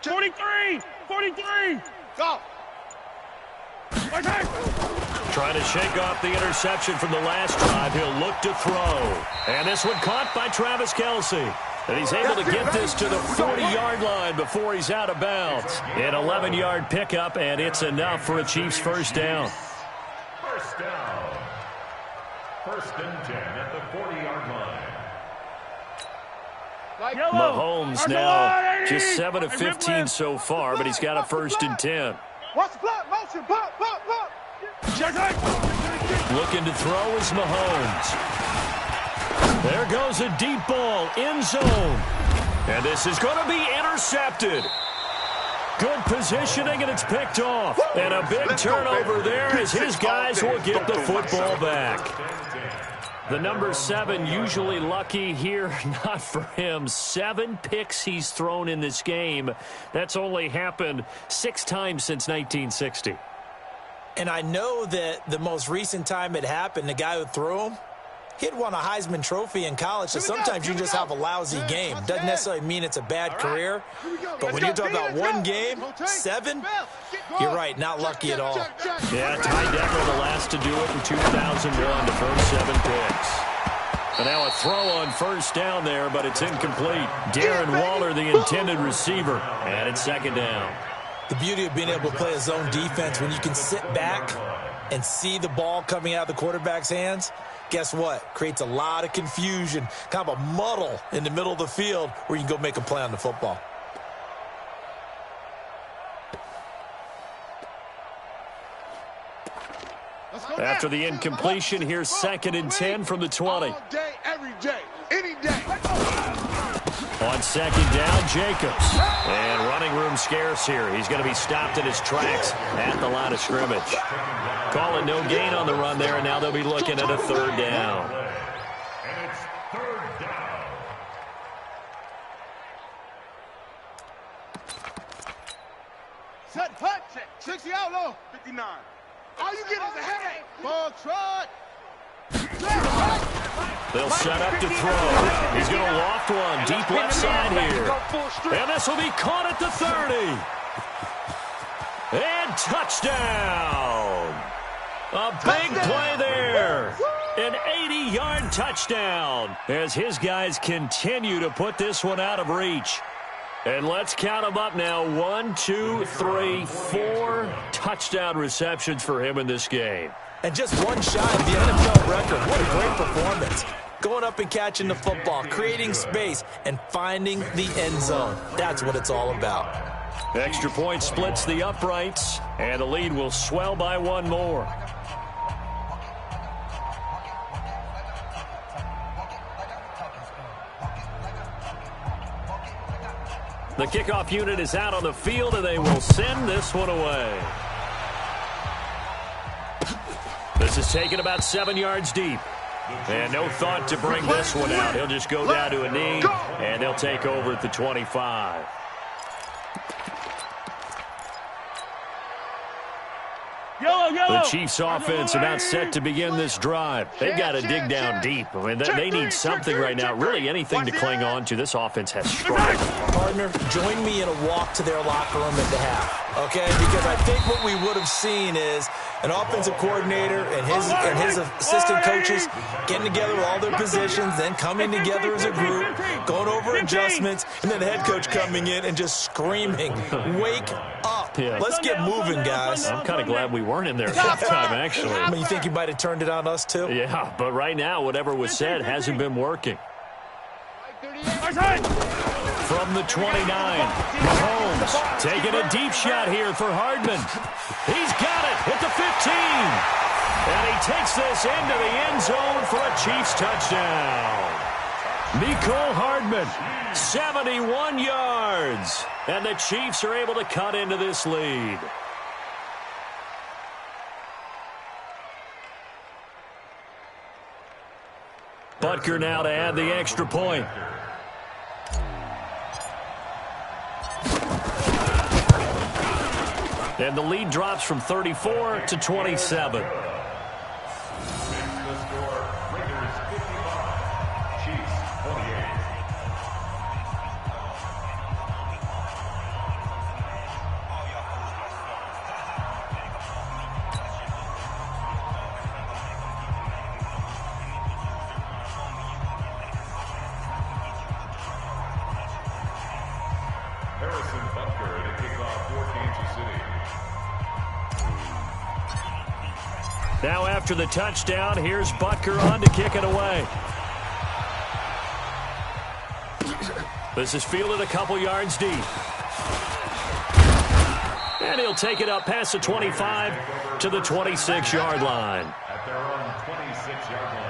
[SPEAKER 5] 43, 43. Go.
[SPEAKER 1] Trying to shake off the interception from the last drive. He'll look to throw. And this one caught by Travis Kelce. And he's able to get this to the 40-yard line before he's out of bounds. An 11-yard pickup, and it's enough for a Chiefs first down.
[SPEAKER 2] First down. 1st and 10 at the 40-yard line.
[SPEAKER 1] Mahomes now just 7 of 15 so far, but he's got a 1st and 10.
[SPEAKER 5] Watch the block, motion, pop, pop, pop.
[SPEAKER 1] Looking to throw is Mahomes. There goes a deep ball, end zone. And this is going to be intercepted. Good positioning, and it's picked off. And a big turnover there as his guys will get the football back. The number 7 usually lucky here, not for him. 7 picks he's thrown in this game. That's only happened 6 times since 1960.
[SPEAKER 4] And I know that the most recent time it happened, the guy who threw him, he'd won a Heisman Trophy in college, so sometimes you just have a lousy game. Doesn't necessarily mean it's a bad career, but when you're talking about one game, 7, you're right, not lucky at all.
[SPEAKER 1] Yeah, Ty Detmer the last to do it in 2001, the first 7 picks. And now a throw on first down there, but it's incomplete. Darren Waller, the intended receiver, and it's 2nd down.
[SPEAKER 4] The beauty of being able to play a zone defense, when you can sit back and see the ball coming out of the quarterback's hands, guess what? Creates a lot of confusion, kind of a muddle in the middle of the field where you can go make a play on the football.
[SPEAKER 1] After the incompletion, here's 2nd and 10 from the 20.
[SPEAKER 5] All day, every day, any day.
[SPEAKER 1] On 2nd down, Jacobs. And running room scarce here. He's going to be stopped in his tracks at the line of scrimmage. Calling no gain on the run there, and now they'll be looking at a 3rd down.
[SPEAKER 2] And it's 3rd down.
[SPEAKER 5] Set, punch it. 60 out low. 59. All you get is a headache. Ball trot.
[SPEAKER 1] They'll set up to throw. He's going to loft one deep left side here. And this will be caught at the 30. And touchdown! A big play there. An 80-yard touchdown as his guys continue to put this one out of reach. And let's count them up now. 1, 2, 3, 4 touchdown receptions for him in this game.
[SPEAKER 4] And just one shy of the NFL record. What a great performance. Going up and catching the football, creating space, and finding the end zone. That's what it's all about.
[SPEAKER 1] Extra point splits the uprights, and the lead will swell by one more. The kickoff unit is out on the field, and they will send this one away. This is taken about 7 yards deep. And no thought to bring this one out. He'll just go down to a knee, and they'll take over at the 25. The Chiefs offense about set to begin this drive. They've got to dig down deep. I mean, they need something right now, really anything to cling on to. This offense has struggled.
[SPEAKER 4] Partner, join me in a walk to their locker room at the half, okay? Because I think what we would have seen is an offensive coordinator and his assistant coaches getting together with all their positions, then coming together as a group, going over adjustments, and then the head coach coming in and just screaming, "Wake up.
[SPEAKER 1] Yeah.
[SPEAKER 4] Let's get moving, guys."
[SPEAKER 1] I'm kind of glad we weren't in there at halftime, actually.
[SPEAKER 4] I mean, you think you might have turned it on us, too?
[SPEAKER 1] Yeah, but right now, whatever was said hasn't been working. From the 29, Mahomes taking a deep shot here for Hardman. He's got it at the 15. And he takes this into the end zone for a Chiefs touchdown. Mecole Hardman, 71 yards. And the Chiefs are able to cut into this lead. Butker now to add the extra point. And the lead drops from 34 to 27. Now after the touchdown, here's Butker on to kick it away. This is fielded a couple yards deep. And he'll take it up past the 25 to the 26-yard line.
[SPEAKER 2] At their own 26-yard line.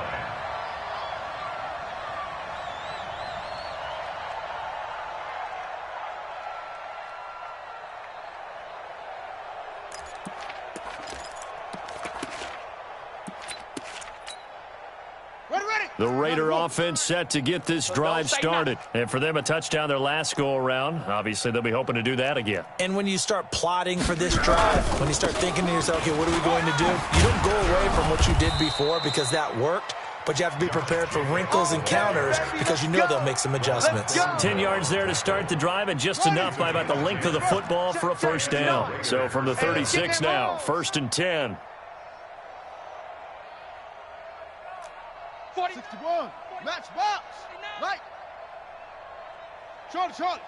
[SPEAKER 1] The Raider offense set to get this drive started. And for them, a touchdown their last go-around. Obviously, they'll be hoping to do that again.
[SPEAKER 4] And when you start plotting for this drive, when you start thinking to yourself, okay, what are we going to do? You don't go away from what you did before because that worked, but you have to be prepared for wrinkles and counters because you know they'll make some adjustments.
[SPEAKER 1] 10 yards there to start the drive, and just enough by about the length of the football for a first down. So from the 36 now, 1st and 10.
[SPEAKER 5] 61. Match box. Right. Charlie.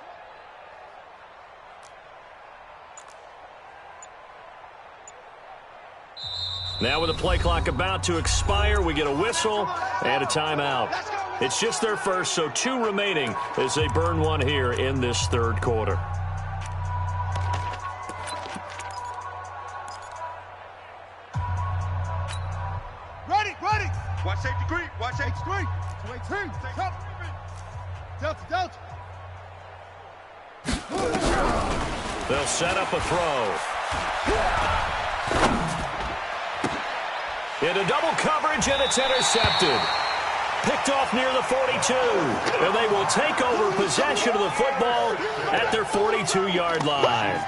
[SPEAKER 1] Now with the play clock about to expire, we get a whistle and a timeout. It's just their first, so 2 remaining as they burn one here in this third quarter.
[SPEAKER 5] Ready. Watch safety green. Watch safety green. 2-18. Delta.
[SPEAKER 1] They'll set up a throw. Into double coverage, and it's intercepted. Picked off near the 42. And they will take over possession of the football at their 42-yard line.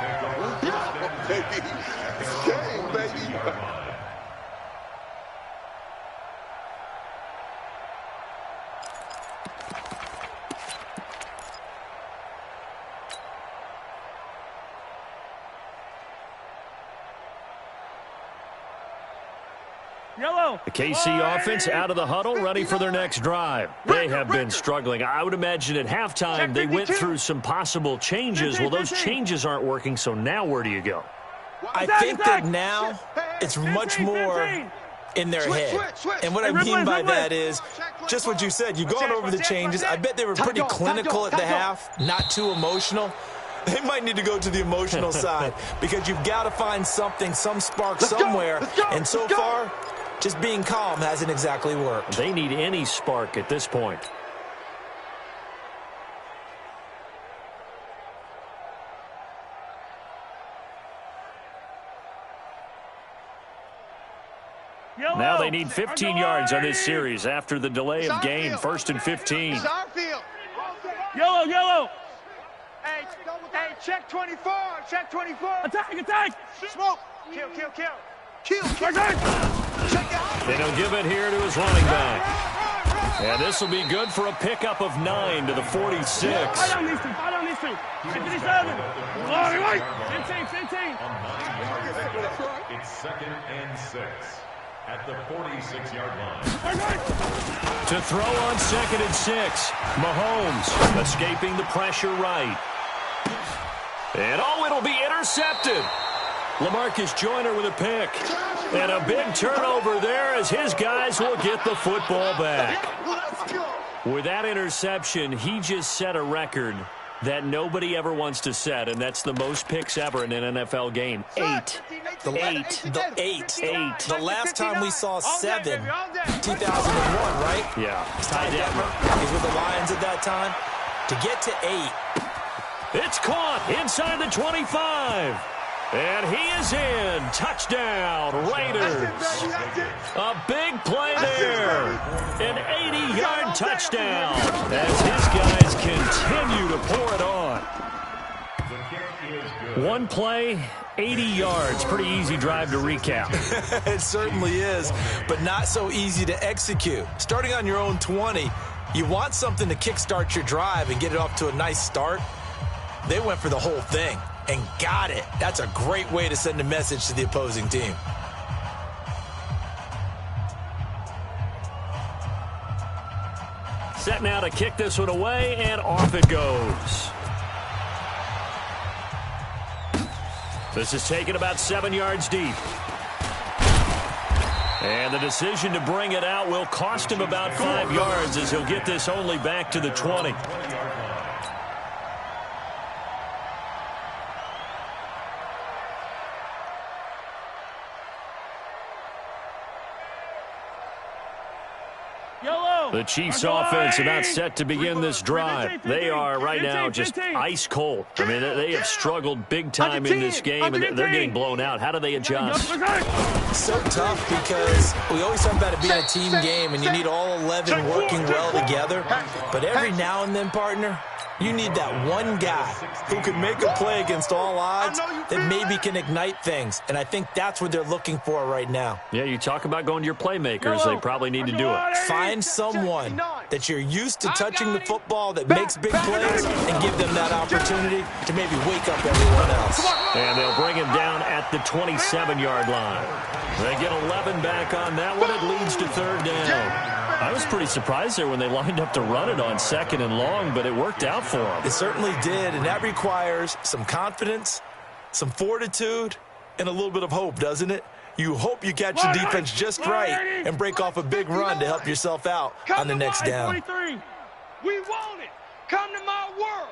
[SPEAKER 3] Yellow.
[SPEAKER 1] The KC offense out of the huddle, ready for their next drive. They have been struggling. I would imagine at halftime they went through some possible changes. Well, those changes aren't working, so now where do you go?
[SPEAKER 4] I think that now it's much more in their head. And what I mean by that is just what you said. You've gone over the changes. I bet they were pretty clinical at the half, not too emotional. They might need to go to the emotional side because you've got to find something, some spark somewhere. And so far, just being calm hasn't exactly worked.
[SPEAKER 1] They need any spark at this point.
[SPEAKER 3] Yellow.
[SPEAKER 1] Now they need 15 yards on this series after the delay of game. 1st and 15.
[SPEAKER 3] Yellow, yellow. Hey, check 24, check 24. Attack. Smoke. Kill.
[SPEAKER 1] They don't give it here to his running back. And this will be good for a pickup of 9 to the 46.
[SPEAKER 3] Fight on these two. 57. 15.
[SPEAKER 2] It's 2nd and 6 at the 46-yard line.
[SPEAKER 1] To throw on 2nd and 6. Mahomes escaping the pressure right. And it'll be intercepted. LaMarcus Joyner with a pick. And a big turnover there as his guys will get the football back. With that interception, he just set a record that nobody ever wants to set, and that's the most picks ever in an NFL game. 8.
[SPEAKER 4] The 8. The last time we saw 7, 2001, right?
[SPEAKER 1] Yeah.
[SPEAKER 4] Ty Detmer. He's with the Lions at that time. To get to 8.
[SPEAKER 1] It's caught inside the 25. And he is in. Touchdown, Raiders. A big play there. An 80-yard touchdown as his guys continue to pour it on. One play, 80 yards. Pretty easy drive to recap.
[SPEAKER 4] It certainly is, but not so easy to execute. Starting on your own 20, you want something to kickstart your drive and get it off to a nice start. They went for the whole thing and got it. That's a great way to send a message to the opposing team.
[SPEAKER 1] Set now to kick this one away, and off it goes. This is taken about 7 yards deep. And the decision to bring it out will cost him about 5 yards as he'll get this only back to the 20. The Chiefs offense about set to begin this drive. They are right now just ice cold. I mean, they have struggled big time in this game, and they're getting blown out. How do they adjust?
[SPEAKER 4] So tough because we always talk about it being a team game, and you need all 11 working well together. But every now and then, partner, you need that one guy who can make a play against all odds that maybe can ignite things. And I think that's what they're looking for right now.
[SPEAKER 1] Yeah, you talk about going to your playmakers. They probably need to do it.
[SPEAKER 4] Find someone that you're used to touching the football that makes big plays and give them that opportunity to maybe wake up everyone else.
[SPEAKER 1] And they'll bring him down at the 27-yard line. They get 11 back on that one. It leads to 3rd down. I was pretty surprised there when they lined up to run it on 2nd and long, but it worked out for them.
[SPEAKER 4] It certainly did, and that requires some confidence, some fortitude, and a little bit of hope, doesn't it? You hope you catch the defense just right and break off a big run to help yourself out on the next down.
[SPEAKER 5] We want it. Come to my world.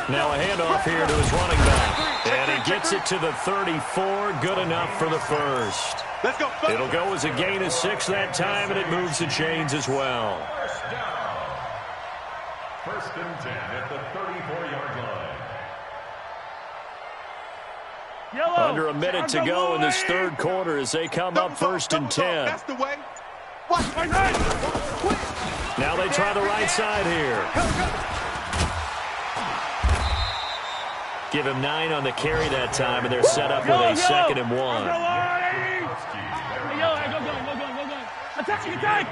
[SPEAKER 1] Now a handoff here to his running back. And he gets it to the 34. Good enough for the first.
[SPEAKER 3] Let's go.
[SPEAKER 1] It'll go as a gain of 6 that time, and it moves the chains as well.
[SPEAKER 2] 1st and 10 at the 34-yard line.
[SPEAKER 3] Yellow.
[SPEAKER 1] Under a minute to go in this 3rd quarter as they come up 1st and 10.
[SPEAKER 3] That's the way.
[SPEAKER 1] Now they try the right side here. Give him 9 on the carry that time, and they're set up with a 2nd and 1.
[SPEAKER 3] Attack!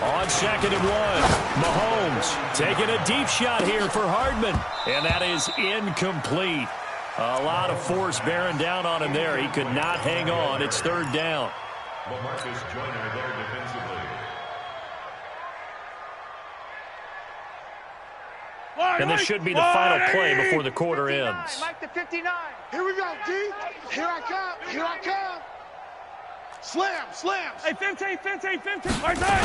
[SPEAKER 1] On 2nd and 1, Mahomes taking a deep shot here for Hardman, and that is incomplete. A lot of force bearing down on him there. He could not hang on. It's third down.
[SPEAKER 2] Well, Marcus Joyner there defensively.
[SPEAKER 1] And this should be the final play before the quarter ends.
[SPEAKER 5] Mike the 59. Here we go, D. Here I come. Here I come. Slam, slam. Hey, 15. Right there.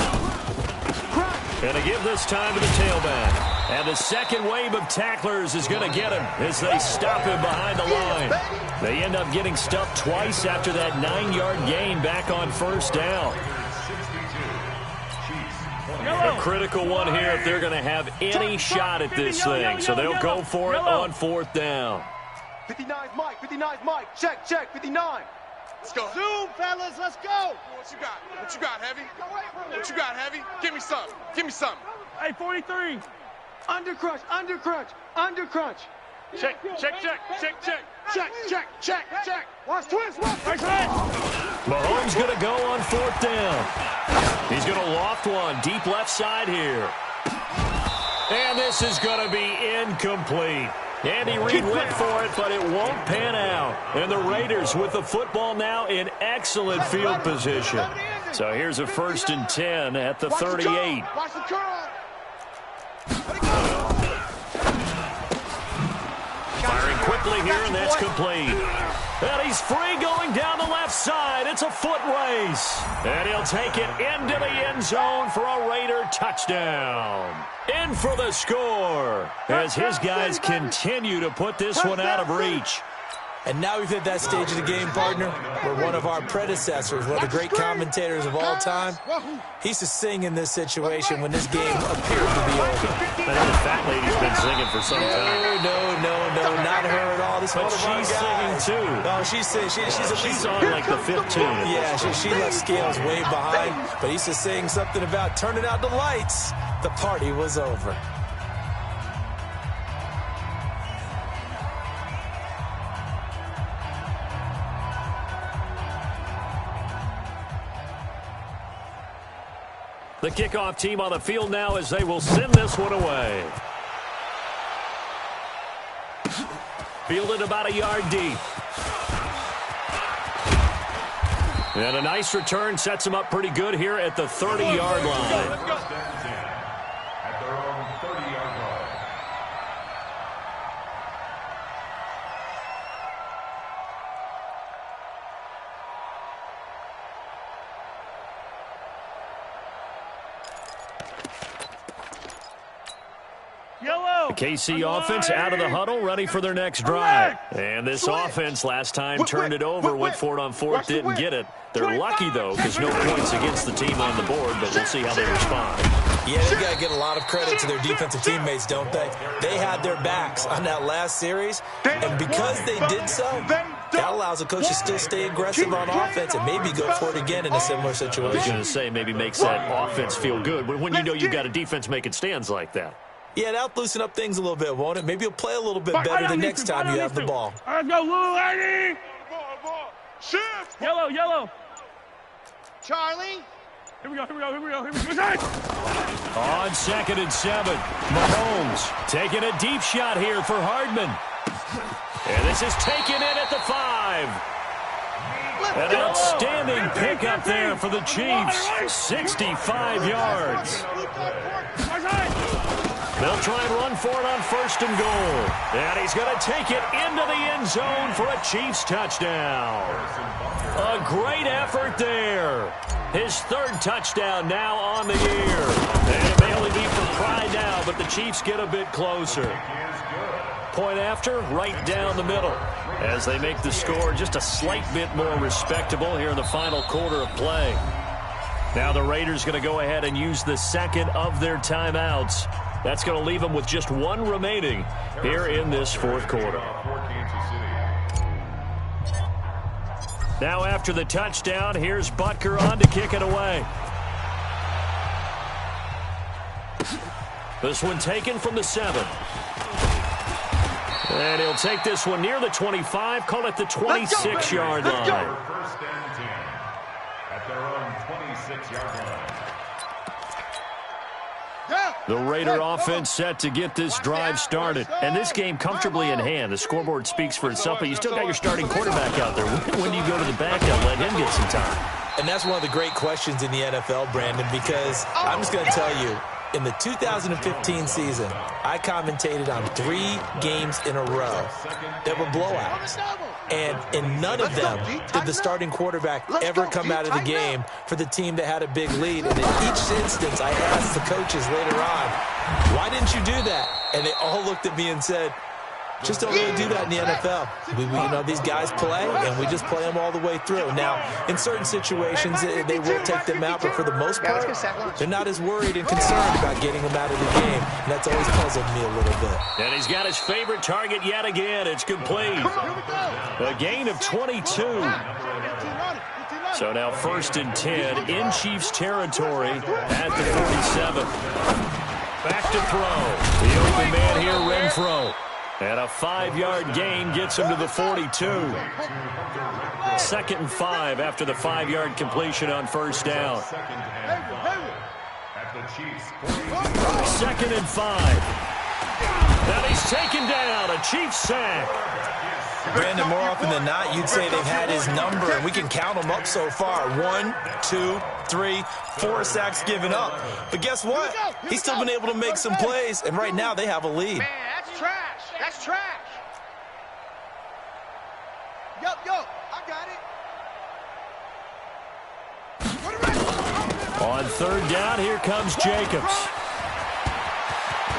[SPEAKER 1] Going to give this time to the tailback. And the second wave of tacklers is going to get him as they stop him behind the line. They end up getting stuffed twice after that 9-yard gain back on first down. A critical one here if they're going to have any shot at this thing. So they'll go for it on fourth down.
[SPEAKER 5] 59's Mike. 59's Mike. Check. 59. Let's go. Zoom, fellas. Let's go. What you got? What you got, Heavy? What you got, Heavy? Give me something. Hey, 43. Under crunch. Check. Watch twist.
[SPEAKER 1] Mahomes going to go on fourth down. He's going to loft one deep left side here. And this is going to be incomplete. Andy Reid went for it, but it won't pan out. And the Raiders with the football now in excellent field position. So here's a 1st and 10 at the 38.
[SPEAKER 5] Watch the curl.
[SPEAKER 1] Firing quickly here, and that's complete. And he's free going down the left side. It's a foot race. And he'll take it into the end zone for a Raider touchdown. In for the score as his guys continue to put this one out of reach.
[SPEAKER 4] And now we've hit that stage of the game, partner, where one of our predecessors, one of the great commentators of all time, he used to sing in this situation when this game appeared to be over.
[SPEAKER 1] I know the fat lady's been singing for some time.
[SPEAKER 4] No, not her at all. This
[SPEAKER 1] but she's singing too.
[SPEAKER 4] No, she's
[SPEAKER 1] on like the 5th tune.
[SPEAKER 4] Yeah, she left Scales way behind, but he used to sing something about turning out the lights. The party was over.
[SPEAKER 1] The kickoff team on the field now as they will send this one away. Fielded about a yard deep. And a nice return sets him up pretty good here at the 30-yard line.
[SPEAKER 2] At their own 30-yard line.
[SPEAKER 1] KC offense out of the huddle, ready for their next drive. And this offense last time turned it over, went for it on fourth, didn't get it. They're lucky, though, because no points against the team on the board, but we'll see how they respond.
[SPEAKER 4] Yeah, they got to get a lot of credit to their defensive teammates, don't they? They had their backs on that last series, and because they did so, that allows the coach to still stay aggressive on offense and maybe go for it again in a similar situation.
[SPEAKER 1] I was going to say maybe makes that offense feel good, but when you know you've got a defense making stands like that.
[SPEAKER 4] Yeah, that'll loosen up things a little bit, won't it? Maybe you'll play a little bit better the next time you have the ball.
[SPEAKER 5] Let's go, little lady. Shift. Yellow. Charlie. Here we go. On
[SPEAKER 1] 2nd and 7, Mahomes taking a deep shot here for Hardman. And this is taken in at the 5. An outstanding pickup there for the Chiefs. 65 yards. They'll try and run for it on 1st and goal. And he's going to take it into the end zone for a Chiefs touchdown. A great effort there. His 3rd touchdown now on the year. And it may only be for pride now, but the Chiefs get a bit closer. Point after, right down the middle. As they make the score just a slight bit more respectable here in the final quarter of play. Now the Raiders going to go ahead and use the 2nd of their timeouts. That's going to leave them with just 1 remaining here in this 4th quarter. Now after the touchdown, here's Butker on to kick it away. This one taken from the 7. And he'll take this one near the 25, call it the 26-yard line.
[SPEAKER 2] 1st and 10 at their own 26-yard line.
[SPEAKER 5] Yeah.
[SPEAKER 1] The Raider offense set to get this drive started. And this game comfortably in hand. The scoreboard speaks for itself, but you still got your starting quarterback out there. When do you go to the backup and let him get some time?
[SPEAKER 4] And that's one of the great questions in the NFL, Brandon, because I'm just going to tell you, in the 2015 season, I commentated on 3 games in a row that were blowouts. And in none of them did the starting quarterback ever come out of the game for the team that had a big lead. And in each instance, I asked the coaches later on, why didn't you do that? And they all looked at me and said, just don't really do that in the NFL. You know, these guys play, and we just play them all the way through. Now, in certain situations, they will take them out, but for the most part, they're not as worried and concerned about getting them out of the game, and that's always puzzled me a little bit.
[SPEAKER 1] And he's got his favorite target yet again. It's complete. A gain of 22. So now 1st and 10 in Chiefs territory at the 47. Back to throw. The open man here, Renfro. And a 5-yard gain gets him to the 42. 2nd and 5 after the 5-yard completion on 1st down. 2nd and 5. And he's taken down. A Chiefs sack.
[SPEAKER 4] Brandon, more often than not, you'd say they've had his number, and we can count them up so far. 1, 2, 3, 4 sacks given up. But guess what? He's still been able to make some plays, and right now they have a lead.
[SPEAKER 5] Man, that's trash. That's trash. Yo, I got it.
[SPEAKER 1] On 3rd down, here comes Jacobs.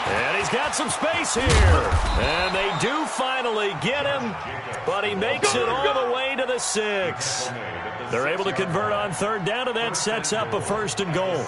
[SPEAKER 1] And he's got some space here. And they do finally get him, but he makes it all the way to the 6. They're able to convert on 3rd down, and that sets up a 1st and goal.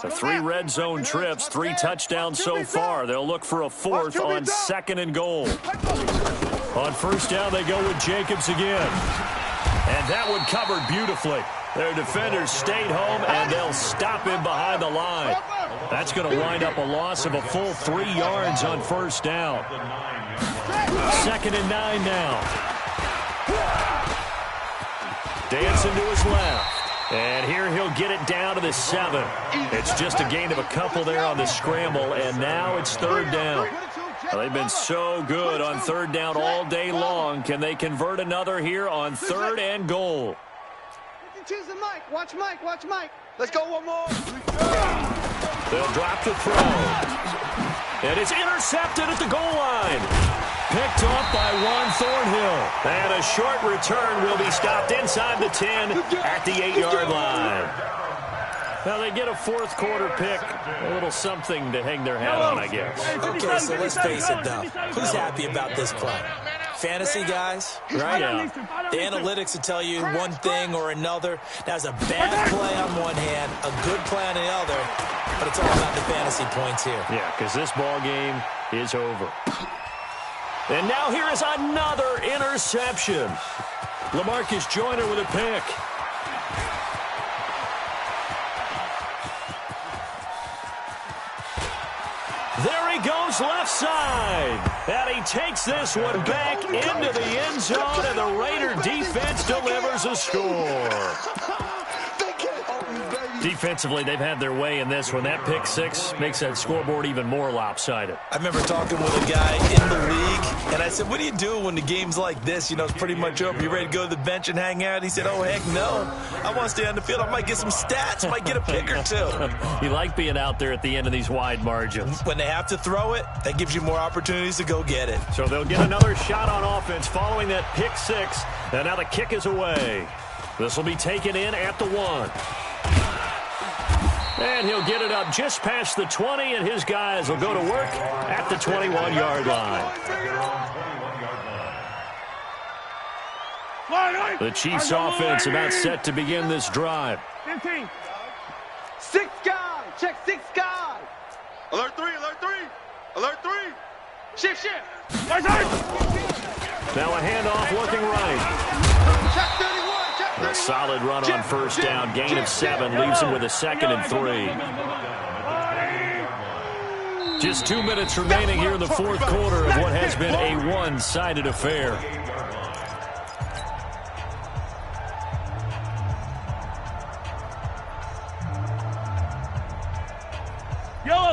[SPEAKER 1] The 3 red zone trips, 3 touchdowns so far. They'll look for a 4th on 2nd and goal. On 1st down, they go with Jacobs again. And that one covered beautifully. Their defenders stayed home, and they'll stop him behind the line. That's going to wind up a loss of a full 3 yards on 1st down. 2nd and 9 now. Dancing to his left. And here he'll get it down to the 7. It's just a gain of a couple there on the scramble, and now it's 3rd down. Well, they've been so good on 3rd down all day long. Can they convert another here on 3rd and goal?
[SPEAKER 5] Choose the mic. Watch Mike. Watch Mike. Let's go one more.
[SPEAKER 1] They'll drop the throw. And it's intercepted at the goal line. Picked off by Juan Thornhill. And a short return will be stopped inside the 10 at the 8-yard line. Well, they get a 4th quarter pick. A little something to hang their hat on, I guess.
[SPEAKER 4] Okay, so let's face it, though. Who's happy about this play? Fantasy guys, right?
[SPEAKER 1] Yeah.
[SPEAKER 4] The analytics will tell you one thing or another. That's a bad play on one hand, a good play on the other, but it's all about the fantasy points here.
[SPEAKER 1] Yeah, because this ball game is over. And now here is another interception. LaMarcus Joyner with a pick. There he goes left side. And he takes this one back into the end zone, and the Raider defense delivers a score. Defensively, they've had their way in this one. That pick 6 makes that scoreboard even more lopsided.
[SPEAKER 4] I remember talking with a guy in the league, and I said, what do you do when the game's like this? You know, it's pretty much over. You ready to go to the bench and hang out? He said, oh, heck no. I want to stay on the field. I might get some stats. Might get a pick or 2.
[SPEAKER 1] You like being out there at the end of these wide margins.
[SPEAKER 4] When they have to throw it, that gives you more opportunities to go get it.
[SPEAKER 1] So they'll get another shot on offense following that pick 6. And now the kick is away. This will be taken in at the 1. And he'll get it up just past the 20, and his guys will go to work at the 21-yard line. The Chiefs' offense about set to begin this drive.
[SPEAKER 3] 15.
[SPEAKER 5] 6 guys. Check 6 guys. Alert 3. Alert 3. Alert 3. Shift.
[SPEAKER 3] Right side.
[SPEAKER 1] Now a handoff looking right.
[SPEAKER 5] Check 31. Check 31.
[SPEAKER 1] A solid run on first down. Gain of 7 leaves him with a 2nd and 3. Just 2 minutes remaining here in the fourth quarter of what has been a one-sided affair.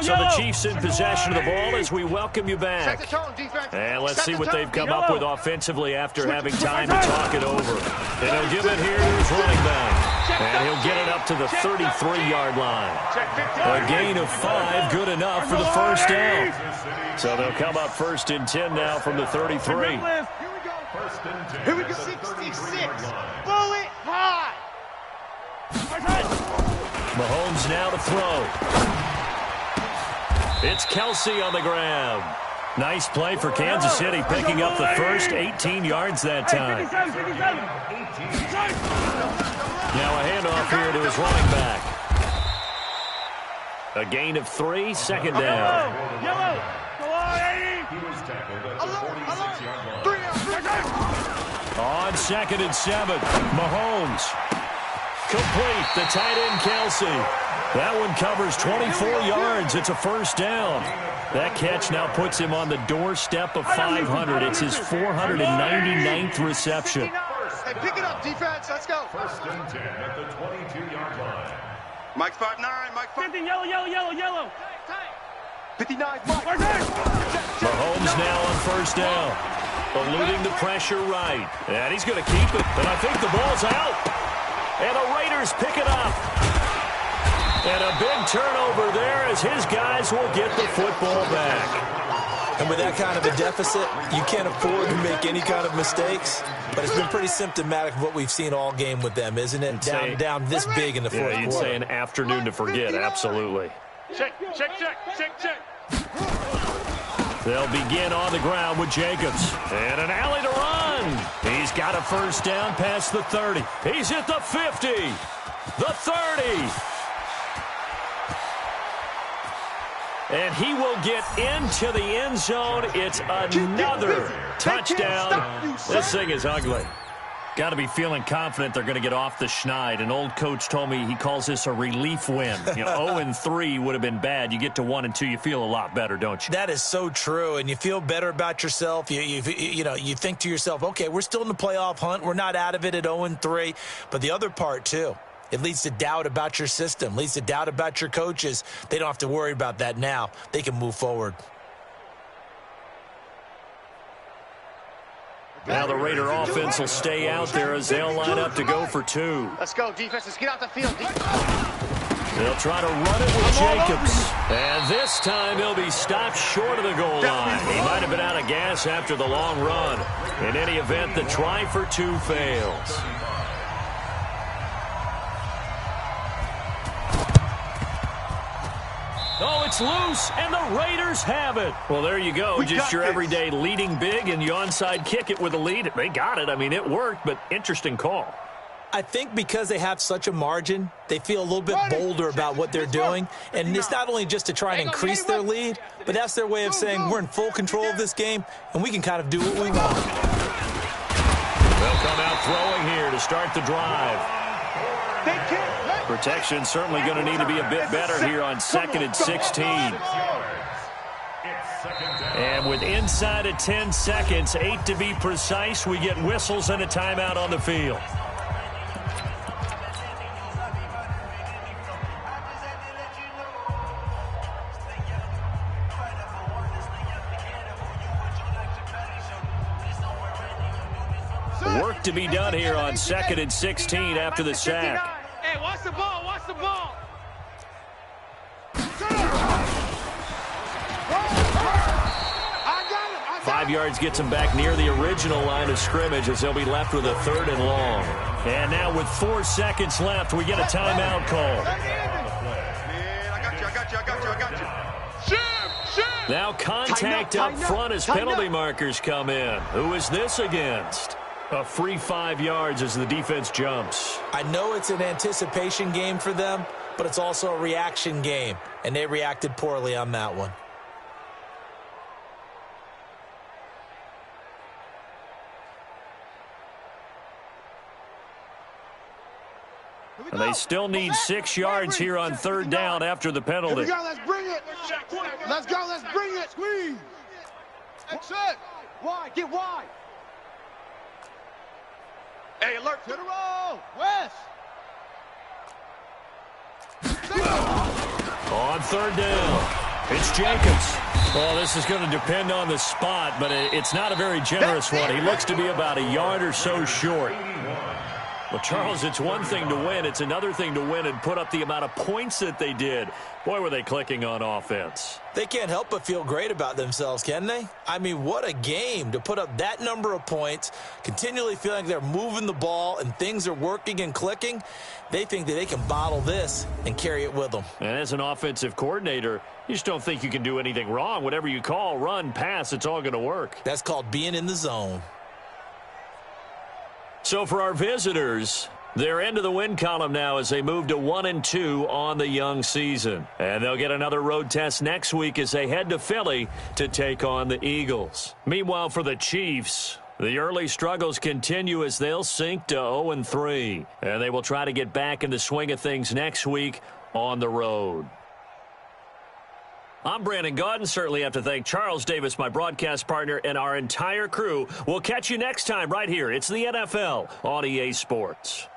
[SPEAKER 1] So the Chiefs in possession of the ball as we welcome you back. And let's see what they've come up with offensively after having time to talk it over. And he'll give it here to his running back. And he'll get it up to the 33-yard line. A gain of 5, good enough for the first down. So they'll come up 1st and 10 now from the 33.
[SPEAKER 5] Here we go. 66. Bullet high.
[SPEAKER 1] Mahomes now to throw. It's Kelsey on the ground. Nice play for Kansas City, picking up the first 18 yards that time. Now a handoff here to his running back. A gain of 3, 2nd down.
[SPEAKER 2] He was tackled at the 46-yard line.
[SPEAKER 1] On 2nd and 7, Mahomes. Complete, the tight end Kelsey. That one covers 24 yards. It's a first down. That catch now puts him on the doorstep of 500. It's his 499th reception.
[SPEAKER 5] Hey, pick it up, defense. Let's go.
[SPEAKER 2] 1st and 10 at the 22-yard line.
[SPEAKER 5] Mike 5-9. Mike 5.
[SPEAKER 3] 50, yellow.
[SPEAKER 5] 59, Mike.
[SPEAKER 1] Mahomes now on first down. Eluding the pressure right. And he's going to keep it. And I think the ball's out. And the Raiders pick it up. And a big turnover there as his guys will get the football back.
[SPEAKER 4] And with that kind of a deficit, you can't afford to make any kind of mistakes. But it's been pretty symptomatic of what we've seen all game with them, isn't it? Down this big in the fourth quarter.
[SPEAKER 1] You'd say an afternoon to forget, absolutely.
[SPEAKER 3] Check.
[SPEAKER 1] They'll begin on the ground with Jacobs. And an alley to run. He's got a first down past the 30. He's at the 50. The 30. And he will get into the end zone. It's another touchdown. This thing is ugly. Got to be feeling confident they're going to get off the schneid. An old coach told me he calls this a relief win. 0-3 would have been bad. You get to 1-2, you feel a lot better, don't you?
[SPEAKER 4] That is so true, and you feel better about yourself. You think to yourself, okay, we're still in the playoff hunt. We're not out of it at 0-3. But the other part, too, it leads to doubt about your system, leads to doubt about your coaches. They don't have to worry about that now. They can move forward.
[SPEAKER 1] Now the Raider offense will stay out there as they'll line up to go for 2.
[SPEAKER 5] Let's go, defense. Let's get out the field.
[SPEAKER 1] They'll try to run it with Jacobs. And this time he'll be stopped short of the goal line. He might have been out of gas after the long run. In any event, the try for 2 fails. Oh, it's loose, and the Raiders have it. Well, there you go. Just your everyday leading big, and you onside kick it with a lead. They got it. I mean, it worked, but interesting call.
[SPEAKER 4] I think because they have such a margin, they feel a little bit bolder about what they're doing. And it's not only just to try and increase their lead, but that's their way of saying we're in full control of this game, and we can kind of do what we want.
[SPEAKER 1] They'll come out throwing here to start the drive. Protection certainly going to need to be a bit better here on 2nd and 16. And with inside of 10 seconds, 8 to be precise, we get whistles and a timeout on the field. Work to be done here on 2nd and 16 after the sack.
[SPEAKER 3] Hey, watch the ball.
[SPEAKER 1] 5 yards gets him back near the original line of scrimmage as they'll be left with a 3rd and long. And now with 4 seconds left, we get a timeout call.
[SPEAKER 5] Man, I got you.
[SPEAKER 1] Now contact up front as penalty markers come in. Who is this against? A free 5 yards as the defense jumps.
[SPEAKER 4] I know it's an anticipation game for them, but it's also a reaction game, and they reacted poorly on that one.
[SPEAKER 1] And they still need 6 yards here on third down after the penalty.
[SPEAKER 5] Here we go, let's bring it. Let's go, let's bring it. Squeeze. That's it. Wide, get wide. Hey, alert to the roll. West.
[SPEAKER 1] On third down, it's Jacobs. Well, this is going to depend on the spot, but it's not a very generous one. He looks to be about a yard or so short. Well, Charles, it's one thing to win. It's another thing to win and put up the amount of points that they did. Boy, were they clicking on offense.
[SPEAKER 4] They can't help but feel great about themselves, can they? I mean, what a game to put up that number of points, continually feeling like they're moving the ball and things are working and clicking. They think that they can bottle this and carry it with them.
[SPEAKER 1] And as an offensive coordinator, you just don't think you can do anything wrong. Whatever you call, run, pass, it's all going to work.
[SPEAKER 4] That's called being in the zone.
[SPEAKER 1] So for our visitors, they're into the win column now as they move to 1-2 on the young season. And they'll get another road test next week as they head to Philly to take on the Eagles. Meanwhile, for the Chiefs, the early struggles continue as they'll sink to 0-3. And they will try to get back in the swing of things next week on the road. I'm Brandon Gaudin. Certainly have to thank Charles Davis, my broadcast partner, and our entire crew. We'll catch you next time right here. It's the NFL on EA Sports.